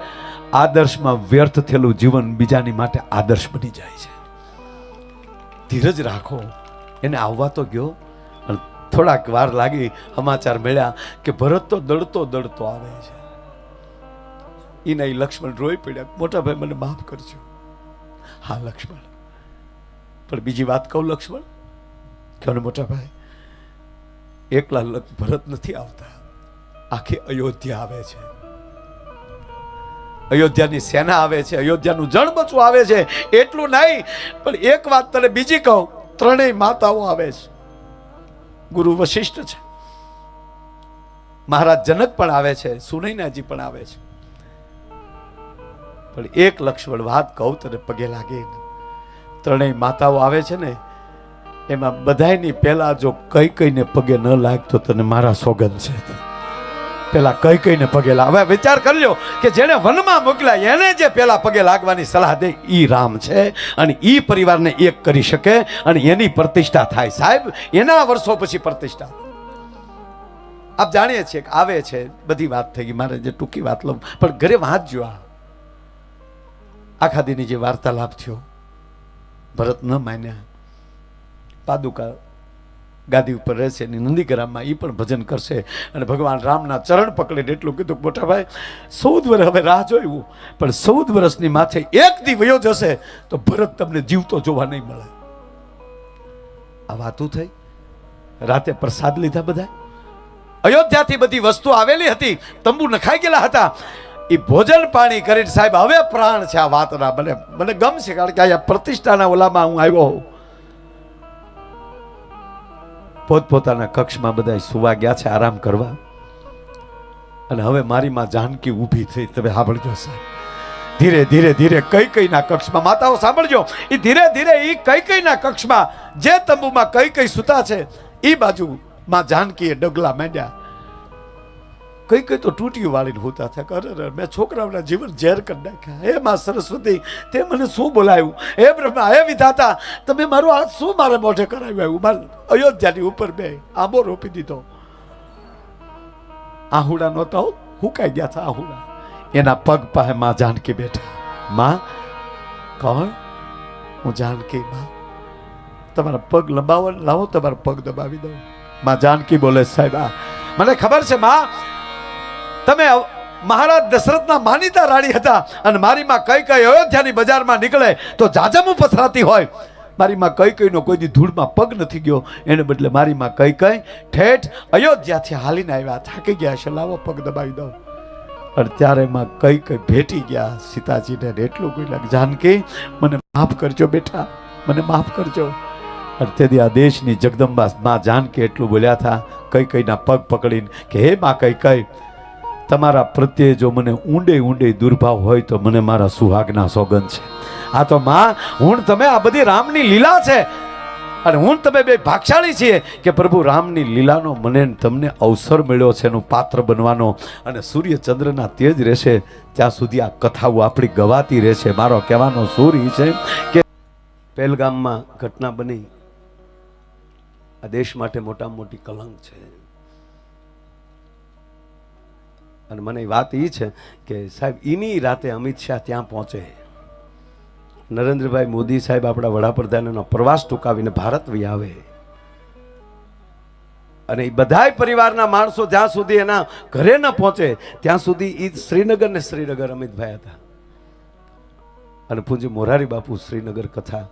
આદર્શમાં વ્યર્થ થયેલું જીવન બીજાની માટે આદર્શ બની જાય છે. ધીરજ રાખો. એને આવવા તો ગયો, અને થોડાક વાર લાગી, સમાચાર મળ્યા કે ભરત તો દડતો દડતો આવે છે. એના લક્ષ્મણ રોઈ પડ્યા, મોટા ભાઈ મને માફ કરજો. હા લક્ષ્મણ, પણ બીજી વાત કહું લક્ષ્મણ, કે મોટા ભાઈ, એકલા ભરત નથી આવતા, આખી અયોધ્યા આવે છે. અયોધ્યાની સેના આવે છે, અયોધ્યાનું જણબચું આવે છે. એટલું નહીં, પણ એક વાત તને બીજી કહું, ત્રણેય માતાઓ આવે છે. ગુરુ વશિષ્ઠ છે, મહારાજ જનક પણ આવે છે, સુનૈનાજી પણ આવે છે. પણ એક લક્ષ્મણ વાત કહું તને પગે લાગે, ત્રણેય માતાઓ આવે છે ને, એમાં બધાયની પહેલા જો કઈ કઈને પગે ન લાગતો તને મારા સોગંદ છે. પેલા કઈ કઈને પગે લાગ. હવે વિચાર કરજો કે જેને વનમાં મોકલ્યા એને જે પેલા પગે લાગવાની સલાહ દે ઈ રામ છે, અને ઈ પરિવારને એક કરી શકે, અને એની પ્રતિષ્ઠા થાય. સાહેબ, એના વર્ષો પછી પ્રતિષ્ઠા. આપ જાણીએ છીએ કે આવે છે, બધી વાત થઈ ગઈ, મારે જે ટૂંકી વાત લઉં, પણ ઘરે વાંચજો. આખા દીની જે વાર્તાલાપ થયો, ભરત ન માન્યા, પાદુકા ગાદી ઉપર રહેશે, નંદીગ્રામમાં એ પણ ભજન કરશે, અને ભગવાન રામના ચરણ પકડીને એટલું કીધું, મોટા ભાઈ 14 વર્ષ હવે રાહ જોયું, પણ 14 વર્ષની માથે એક દી વયો જશે તો ભરત તમને જીવતો જોવા નહીં મળે. આ વાતું થઈ. રાતે પ્રસાદ લીધા બધા. અયોધ્યાથી બધી વસ્તુ આવેલી હતી, તંબુ નખાઈ ગયેલા હતા. એ ભોજન પાણી કરીને સાહેબ હવે પ્રાણ છે આ વાતના. મને ગમશે, કારણ કે આ પ્રતિષ્ઠાના ઓલામાં હું આવ્યો હોઉં. પોતપોતાના કક્ષમાં બધા સુવા ગયા છે, આરામ કરવા. અને હવે મારી માં જાનકી ઊભી થઈ. તમે સાંભળજો સાહેબ, ધીરે ધીરે ધીરે કઈ કઈના કક્ષમાં, માતાઓ સાંભળજો, એ ધીરે ધીરે એ કઈ કઈના કક્ષમાં, જે તંબુમાં કઈ કઈ સુતા છે એ બાજુ માં જાનકીએ ડગલા માંડ્યા. કઈ કઈ તો તૂટીયું વાળીને હોતા થયા. અરે મેં છોકરાઓના જીવન ઝેર કરી નાખ્યા. હે માં સરસ્વતી, તે મને શું બોલાવ્યું? હે બ્રહ્મા, હે વિધાતા, તમે મારું હાથ શું મારે મોઢે કરાવ્યું? મારે અયોધ્યાની ઉપર બે આંબો રોપી દીધો. આહુડા નહોતા, હુકાઈ ગયા હતા આહુડા. એના પગ પાસે માં જાનકી બેઠા. માં, કોણ? હું જાનકી. માં, તમારા પગ લંબાવો, લાવો તમારા પગ દબાવી દો. માં જાનકી બોલે, સાહેબ મને ખબર છે માં, તમે મહારાજ દશરથના માનીતા રાણી હતા, અને મારી માં કઈ કઈ અયોધ્યાની બજારમાં નીકળે તો જાજમું પથરાતી હોય. મારી માં કઈ કઈનો કોઈ દી ધૂળમાં પગ નથી ગયો, એને બદલે મારી માં કઈ કઈ ઠેઠ અયોધ્યાથી હાલીને આવ્યા, થાકી ગયા છે, લાવો પગ દબાવી દો. અને ત્યારે માં કઈ કઈ ભેટી ગયા સીતાજીને. એટલું કોઈ લાગે, જાનકી મને માફ કરજો બેટા, મને માફ કરજો. અને તેથી આ દેશની જગદંબા માં જાનકી એટલું બોલ્યા હતા કઈ કઈના પગ પકડીને કે હે માં કઈ કઈ, તમારા પ્રત્યે જો મને ઊંડે ઊંડે દુર્ભાવ હોય તો મને મારા સુહાગના સોગંદ છે. આ તો માં, હું તમે આ બધી રામની લીલા છે, અને હું તમે બે ભાગશાળી છીએ કે પ્રભુ રામની લીલાનો મને તમને અવસર મળ્યો છે એનું પાત્ર બનવાનો. અને સૂર્ય ચંદ્રના તેજ રહેશે ત્યાં સુધી આ કથાઓ આપણી ગવાતી રહેશે. મારો કહેવાનો સૂર એ છે કે પહેલગામમાં ઘટના બની, આ દેશ માટે મોટામાં મોટી કલંક છે. અને મને વાત એ છે કે સાહેબ એની રાતે અમિત શાહ ત્યાં પહોંચે, નરેન્દ્રભાઈ મોદી સાહેબ આપણા વડાપ્રધાનનો પ્રવાસ ટૂંકાવીને ભારત વહી આવે, અને એ બધાય પરિવારના માણસો જ્યાં સુધી એના ઘરે ન પહોંચે ત્યાં સુધી એ શ્રીનગર ને શ્રીનગર અમિતભાઈ હતા. અને પૂજ્ય મોરારી બાપુ શ્રીનગર કથા.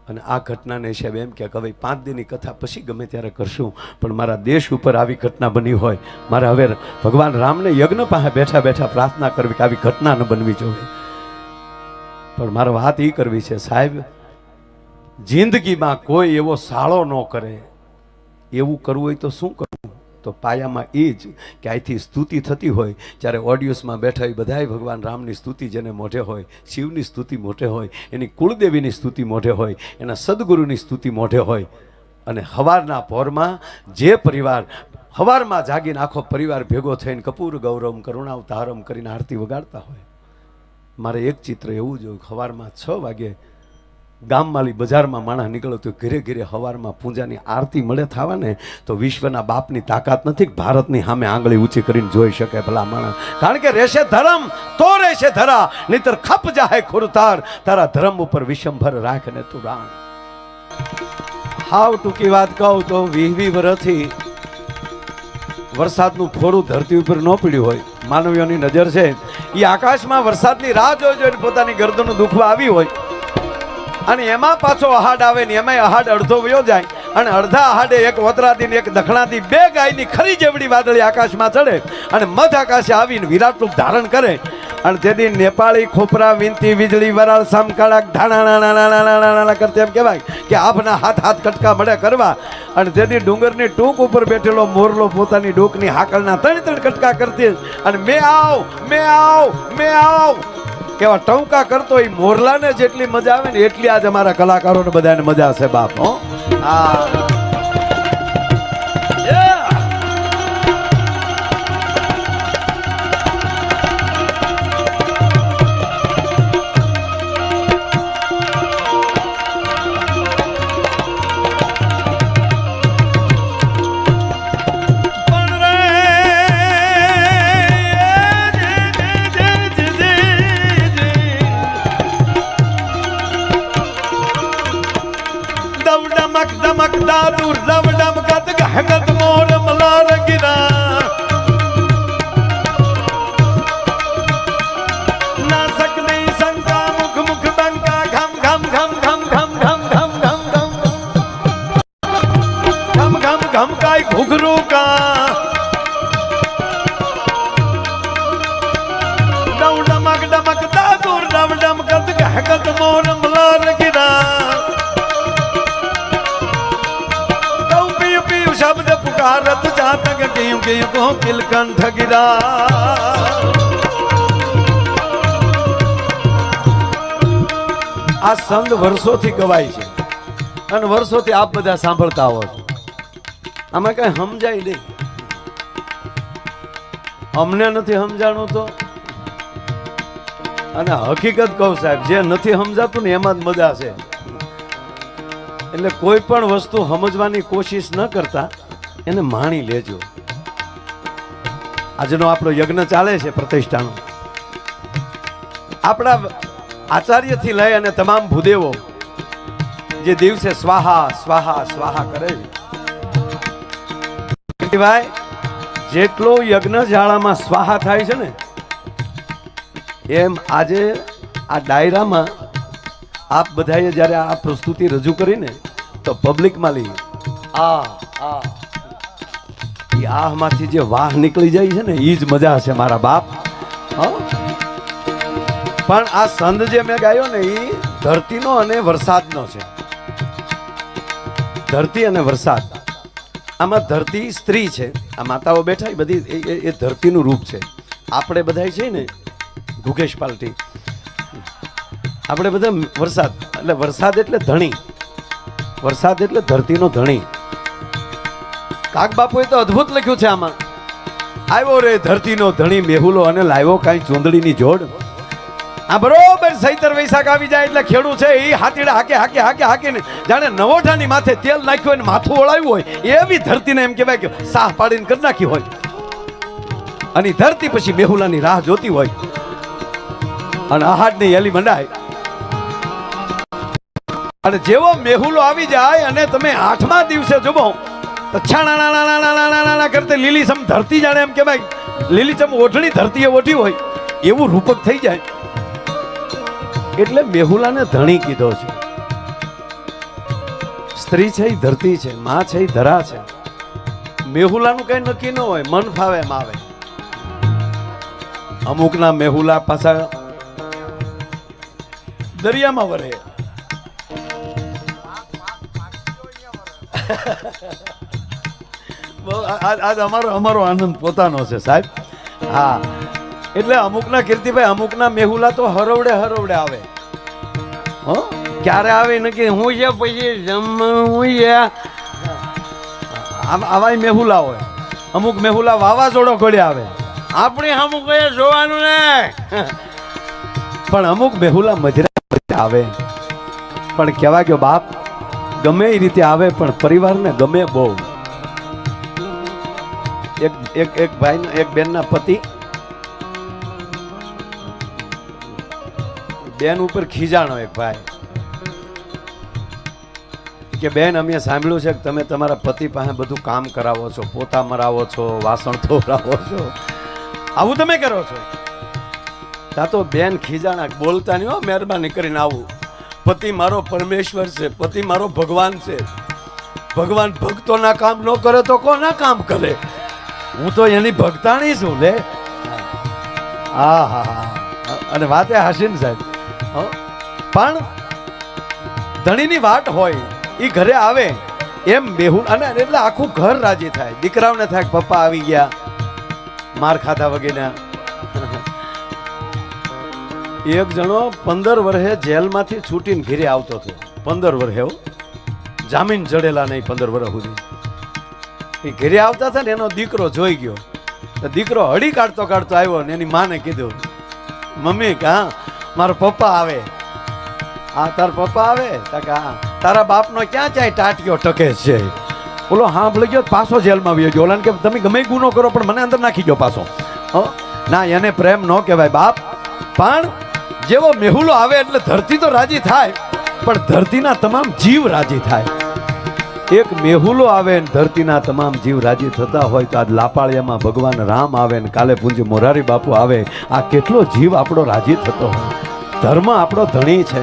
અને આ ઘટનાને હિસાબે એમ કે હવે 5 દિનની કથા પછી ગમે ત્યારે કરશું, પણ મારા દેશ ઉપર આવી ઘટના બની હોય, મારે હવે ભગવાન રામને યજ્ઞ પાસે બેઠા બેઠા પ્રાર્થના કરવી કે આવી ઘટના ન બનવી જોઈએ. પણ મારે વાત એ કરવી છે સાહેબ, જિંદગીમાં કોઈ એવો સાળો ન કરે. એવું કરવું હોય તો શું કરવું? તો પાયામાં એ જ કે અહીંથી સ્તુતિ થતી હોય જ્યારે ઓડિયન્સમાં બેઠા હોય બધાય ભગવાન રામની સ્તુતિ જેને મોઢે હોય, શિવની સ્તુતિ મોઢે હોય, એની કુળદેવીની સ્તુતિ મોઢે હોય, એના સદગુરુની સ્તુતિ મોઢે હોય, અને હવારના પહોરમાં જે પરિવાર હવારમાં જાગીને આખો પરિવાર ભેગો થઈને કપૂર ગૌરમ કરુણાવતારમ કરીને આરતી વગાડતા હોય, મારે એક ચિત્ર એવું જોયું, સવારમાં 6 વાગે ગામવાળી બજારમાં માણસ નીકળ્યો તો ઘરે ઘરે સવારમાં પૂજાની આરતી મળે થવા ને તો વિશ્વના બાપની તાકાત નથી કે ભારતની સામે આંગળી ઊંચી કરીને જોઈ શકે ભલા માણસ. કારણ કે રહેશે ધર્મ તો રહેશે ધરા, નહીતર ખપ જાહે ખુરતાર, તારા ધર્મ ઉપર વિશંભર રાખ ને તું રાણ. હાવ ટૂંકી વાત કહું તો 20 વર્ષથી વરસાદનું ફોરું ધરતી ઉપર ન પડ્યું હોય, માનવીઓની નજર છે એ આકાશમાં વરસાદની રાહ જોઈ જોઈને પોતાની ગરદનનું દુખવા આવી હોય, અને એમાં પાછો અહાડ આવે ને એમાંય અહાડ અડધો વયો જાય, અને અડધા અહાડે એક ઓતરાથી એક દખણાથી 2 ગાયની ખરી જેવડી વાદળી આકાશમાં ચડે અને મધ આકાશે આવીને વિરાટ રૂપ ધારણ કરે. અને તેથી નેપાળી ખોપરા વિનતી વીજળી વરાળ સામકાળા ઢાણા કરતે એમ કહેવાય કે આપના હાથ હાથ કટકા મળે કરવા. અને તેથી ડુંગરની ટૂંક ઉપર બેઠેલો મોરલો પોતાની ડોકની હાકલના 3 કટકા કરતી અને મેં આવ કેવા ટંકા કરતો એ મોરલાને જેટલી મજા આવે ને એટલી આજ અમારા કલાકારોને બધાને મજા છે બાપ. હો दमक दादू रव डम कत गहगत मोर मलार गिरा ना सकनी शंका मुख मुख बंका घम घम घम घम घम घम घम घम घम घम घम घम काय घुघरू का डव डमक डमक दादू रव डम कत गहगत मोर मलार गिरा शब्द पुकारत जातक क्यों क्यों को किलकंठ गिरा. આ સંગ વર્ષોથી ગવાય છે અને વર્ષોથી આપ બધા સાંભળતા આવો છો. આમાં કઈ સમજાય નહીં, અમને નથી સમજાણું તો. અને હકીકત કહું સાહેબ, જે નથી સમજાતું ને એમાં જ મજા છે. એટલે કોઈ પણ વસ્તુ સમજવાની કોશિશ ન કરતા એને માણી લેજો. આજનો આપણો યજ્ઞ ચાલે છે પ્રતિષ્ઠાનો. આપણા આચાર્યથી લઈ અને તમામ ભૂદેવો જે દિવસે સ્વાહા સ્વાહા સ્વાહા કરે છે, ભાઈ જેટલો યજ્ઞ જાળામાં સ્વાહા થાય છે ને એમ આજે આ ડાયરામાં આપ બધાએ જ્યારે આ પ્રસ્તુતિ રજૂ કરીને તો પબ્લિકમાં લઈ આમાંથી જે વાહ નીકળી જાય છે ને એ જ મજા છે મારા બાપ. પણ આ સંદ જે મેં ગાયો ને એ ધરતીનો અને વરસાદનો છે. ધરતી અને વરસાદ. આમાં ધરતી સ્ત્રી છે, આ માતાઓ બેઠા એ બધી એ ધરતીનું રૂપ છે. આપણે બધા છે ને ગુગેશ પાલટી, આપણે બધા વરસાદ એટલે વરસાદ એટલે ધણી, વરસાદ એટલે ધરતીનો ધણી. કાક બાપુએ તો અદ્ભુત લખ્યું છે આમાં, આવ્યો રે ધરતીનો ધણી મેહુલો અને લાવ્યો કાંઈ ચૂંદડીની જોડ. આ બરોબર સૈતર વૈશાખ આવી જાય એટલે ખેડૂ છે એ હાથીડા હાકે હાકે હાકે હાકીને જાણે નવોઠાની માથે તેલ નાખ્યું હોય ને માથું ઓળાવ્યું હોય એવી ધરતીને એમ કહેવાય કે સાહ પાડીને કરી નાખી હોય. અને ધરતી પછી મેહુલાની રાહ જોતી હોય અને આહાડની હેલી મંડાય. અને જેવો મેહુલો આવી જાય અને તમે 8મા દિવસે જોવો તો છાણા કરતે લીલીછમ ધરતી જાણે એમ કહેવાય લીલીછમ ઓઢણી ધરતીએ ઓઢી હોય એવું રૂપક થઈ જાય. એટલે મેહુલાને ધણી કીધો છે. સ્ત્રી છે એ ધરતી છે, માં છે એ ધરા છે. મેહુલાનું કઈ નક્કી ન હોય, મન ફાવે એમ આવે. અમુકના મેહુલા પાછા દરિયામાં વરે. આજ અમારો આનંદ પોતાનો છે સાહેબ. હા, એટલે અમુકના કીર્તિભાઈ અમુકના મેહુલા તો હરવડે હરવડે આવે. હો ક્યારે આવે નક્કી હું છે પછી હું છે આવા મેહુલા હોય. અમુક મેહુલા વાવાઝોડો ઘડે આવે. આપણે અમુક જોવાનું ને પણ અમુક બેહુલા મજરા આવે, પણ કહેવા ગયો બાપ ગમે એ રીતે આવે પણ પરિવારને ગમે બહુ. એક ભાઈ એક બેનના પતિ બેન ઉપર ખીજાણો. એક ભાઈ કે બેન અમે સાંભળ્યું છે કે તમે તમારા પતિ પાસે બધું કામ કરાવો છો, પોતા મરાવો છો, વાસણ ધોવરાવો છો, આવું તમે કરો છો? તા તો બેન ખીજાણા, બોલતા નહીં હો, મહેરબાની કરીને આવું. પતિ મારો પરમેશ્વર છે, પતિ મારો ભગવાન છે. ભગવાન ભક્તોના કામ ન કરે તો કોના કામ કરે? હું તો એની ભક્તાણી છું લે. હા હા હા, અને વાતે હાસીન સાહેબ. પણ ધણીની વાટ હોય, એ ઘરે આવે એમ બેહું, અને એટલે આખું ઘર રાજી થાય. દીકરાઓને થાય પપ્પા આવી ગયા, માર ખાધા વગેરે. એક જણો 15 વર્ષે જેલમાંથી છૂટીને ઘરે આવતો હતો. 15 વર્ષે જામીન જડેલા નહીં, 15 વર્ષ સુધી એ ઘરે આવતા હતા ને એનો દીકરો જોઈ ગયો. તો દીકરો હળી કાઢતો કાઢતો આવ્યો ને એની માને કીધું, મમ્મી કા મારો પપ્પા આવે. હા તાર પપ્પા આવે? હા. તારા બાપનો ક્યાં ચાય ટાટિયો ટકે છે? બોલો હા ભલે ગયો, પાછો જેલમાં આવ્યો ગયો. ઓલાને કે તમે ગમે ગુનો કરો પણ મને અંદર નાખી ગયો પાછો. ના, એને પ્રેમ ન કહેવાય બાપ. પણ જેવો મેહુલો આવે એટલે ધરતી તો રાજી થાય, પણ ધરતીના તમામ જીવ રાજી થાય. એક મેહુલો આવે ને ધરતીના તમામ જીવ રાજી થતા હોય તો આજ લાપાળિયામાં ભગવાન રામ આવે ને કાલે પૂજ્ય મોરારી બાપુ આવે, આ કેટલો જીવ આપણો રાજી થતો હોય. ધર્મ આપણો ધણી છે.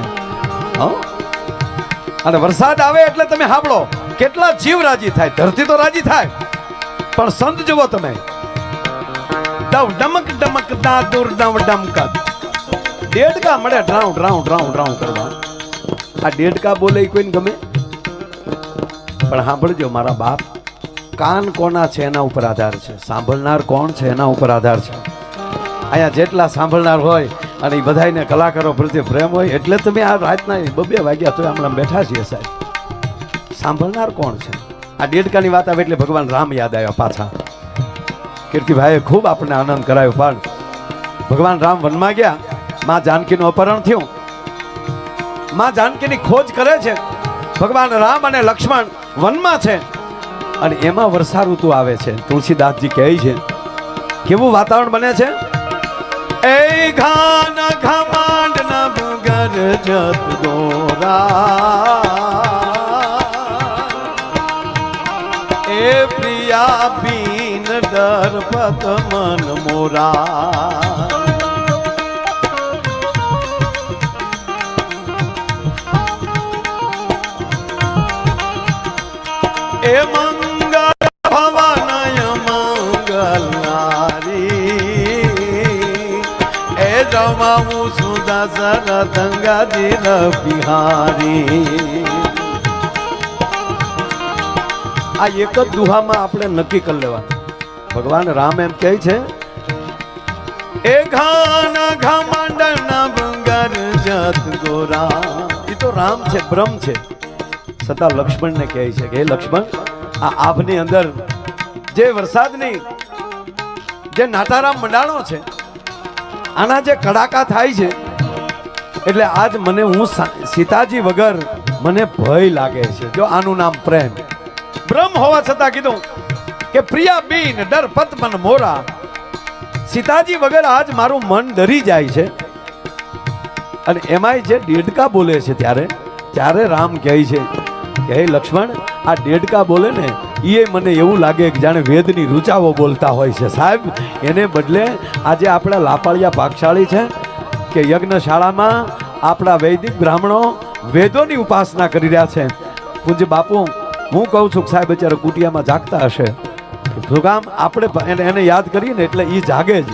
અને વરસાદ આવે એટલે તમે સાંભળો કેટલા જીવ રાજી થાય. ધરતી તો રાજી થાય, પણ સંત જુઓ તમે, દવ ડમક ડમક દાદુર ડમ ડમક, ડેડકા મળે ડ્રાઉ ડ્રાઉ ડ્રાઉ ડ્રાઉ કરવા. આ ડેડકા બોલે કોઈને ગમે? પણ સાંભળજો મારા બાપ, કાન કોના છે એના ઉપર આધાર છે, સાંભળનાર કોણ છે એના ઉપર આધાર છે. અહીંયા જેટલા સાંભળનાર હોય અને એ બધાને કલાકારો પ્રત્યે પ્રેમ હોય એટલે તમે આ રાતના 2 વાગ્યા તો હમણાં બેઠા છીએ સાહેબ. સાંભળનાર કોણ છે? આ ડેડકાની વાત આવે એટલે ભગવાન રામ યાદ આવ્યા પાછા. કીર્તિભાઈએ ખૂબ આપણને આનંદ કરાયો. પણ ભગવાન રામ વનમાં ગયા, માં જાનકીનું અપહરણ થયું, માં જાનકીની ખોજ કરે છે. ભગવાન રામ અને લક્ષ્મણ વનમાં છે અને એમાં વર્ષા ઋતુ આવે છે. તુલસીદાસજી કહે છે કેવું વાતાવરણ બને છે? એ ઘાન ઘમાંડ ન ભગર જત ગોરા, એ પ્રિયા બીન ડરપત મન મોરા. એ મંગળ ભવનય મંગલનારી, એ જમાવું સુદા સરતંગાજી બિહારી. આ એક જ દુહામાં આપણે નક્કી કરી લેવાનું. ભગવાન રામ એમ કહે છે, એ ઘાન ઘમંડ નવગર જત ગોરા. એ તો રામ છે, બ્રહ્મ છે, છતાં લક્ષ્મણને કહે છે કે હે લક્ષ્મણ, આ આભની અંદર જે વરસાદની જે નાટારામ મંડાણો છે, આના જે કડાકા થાય છે, એટલે આજ મને હું સીતાજી વગર મને ભય લાગે છે. જો આનું નામ પ્રેમ. બ્રહ્મ હોવા છતાં કીધું કે પ્રિયા બીન ડર પત મન મોરા. સીતાજી વગર આજ મારું મન ડરી જાય છે. અને એમાંય જે ડેડકા બોલે છે ત્યારે રામ કહે છે કે હે લક્ષ્મણ, આ ડેડકા બોલે ને એ મને એવું લાગે કે જાણે વેદની રૂચાઓ બોલતા હોય છે સાહેબ. એને બદલે આજે આપણા લાપાળિયા પાકશાળી છે કે યજ્ઞશાળામાં આપણા વૈદિક બ્રાહ્મણો વેદોની ઉપાસના કરી રહ્યા છે. પૂજ્ય બાપુ, હું કહું છું સાહેબ અત્યારે કુટિયામાં જાગતા હશે. શું કામ? આપણે એને યાદ કરીએ ને એટલે એ જાગે જ,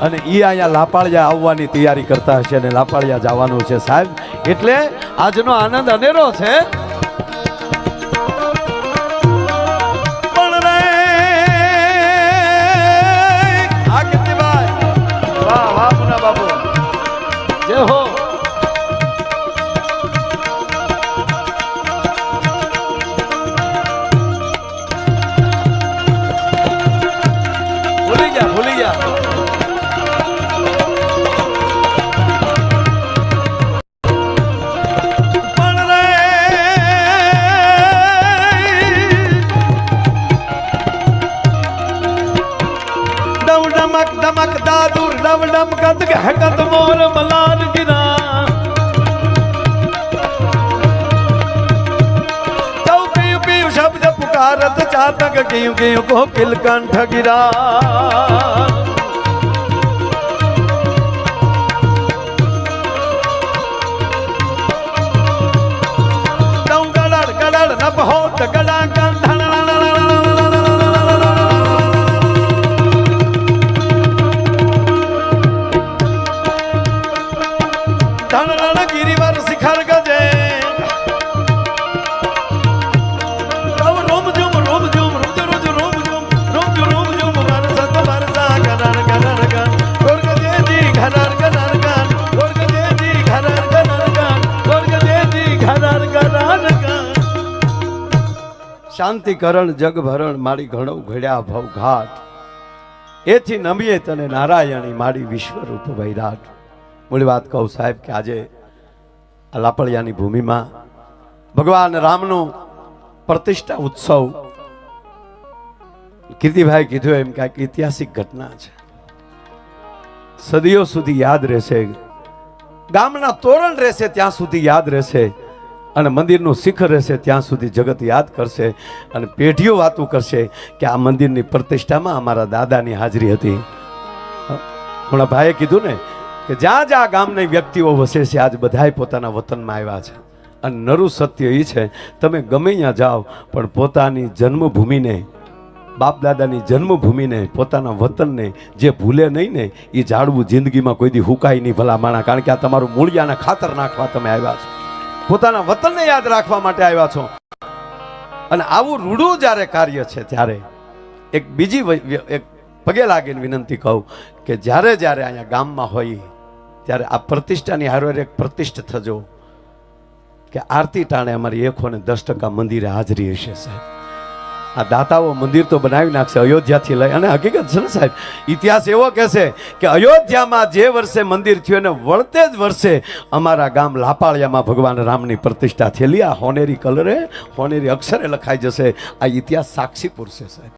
અને એ અહીંયા લાપાળિયા આવવાની તૈયારી કરતા હશે અને લાપાળિયા જવાનું છે સાહેબ. એટલે આજનો આનંદ અનેરો છે. વડામ કદ કે હકત મોર મલાર ગિરા તૌ કયું કયું શબ્દ પુકારત ચાતક કયું કયું કોકિલ કંઠ ગિરા તૌ ગડડ ગડડ નભ હોટ ગડા गिरिवर शिखर गजे तब रोम झुम रुज रुज रोम झुम बरसत बरसा गनर गनर गन गोर गजे जी घनर गनर गन गोर गजे जी घनर गनर गन गोर गजे जी घनर गनर गन શાંતિકરણ જગભરણ મારી ઘણો ઘડ્યા ભવઘાટ એથી નમીએ તને નારાયણી મારી વિશ્વરૂપ વૈરાટ મૂળ વાત કહું સાહેબ કે આજે આ લાપડિયાની ભૂમિમાં ભગવાન રામનો પ્રતિષ્ઠા ઉત્સવ કીર્તિભાઈ કીધું એમ કે ઐતિહાસિક ઘટના છે સદીઓ સુધી યાદ રહેશે ગામના તોરણ રહેશે ત્યાં સુધી યાદ રહેશે અને મંદિરનું શિખર રહેશે ત્યાં સુધી જગત યાદ કરશે અને પેઢીઓ વાતું કરશે કે આ મંદિરની પ્રતિષ્ઠામાં અમારા દાદાની હાજરી હતી હમણાં ભાઈએ કીધું ને કે જ્યાં જ્યાં ગામની વ્યક્તિઓ વસે છે આજ બધાય પોતાના વતનમાં આવ્યા છે અને નરું સત્ય એ છે તમે ગમે ત્યાં જાઓ પણ પોતાની જન્મભૂમિને બાપ દાદાની જન્મભૂમિને પોતાના વતનને જે ભૂલે નહીં ને એ જાળવું જિંદગીમાં કોઈ દી હુકાય નહીં ભલા માણા કારણ કે આ તમારું મૂળિયાના ખાતર નાખવા તમે આવ્યા છો પોતાના વતનને યાદ રાખવા માટે આવ્યા છો અને આવું રૂડું જ્યારે કાર્ય છે ત્યારે એક બીજી એક પગે લાગીને વિનંતી કહું કે જ્યારે જ્યારે અહીંયા ગામમાં હોય ત્યારે આ પ્રતિષ્ઠાની હારે એક પ્રતિષ્ઠ થજો કે આરતી ટાણે અમારી 110% મંદિરે હાજરી હશે સાહેબ આ દાતાઓ મંદિર તો બનાવી નાખશે અયોધ્યાથી લઈ અને હકીકત છે ને સાહેબ ઇતિહાસ એવો કહેશે કે અયોધ્યામાં જે વર્ષે મંદિર થયું ને વળતે જ વર્ષે અમારા ગામ લાપાળિયામાં ભગવાન રામની પ્રતિષ્ઠા થયેલી આ હોનેરી કલરે હોનેરી અક્ષરે લખાઈ જશે આ ઇતિહાસ સાક્ષી પૂરશે સાહેબ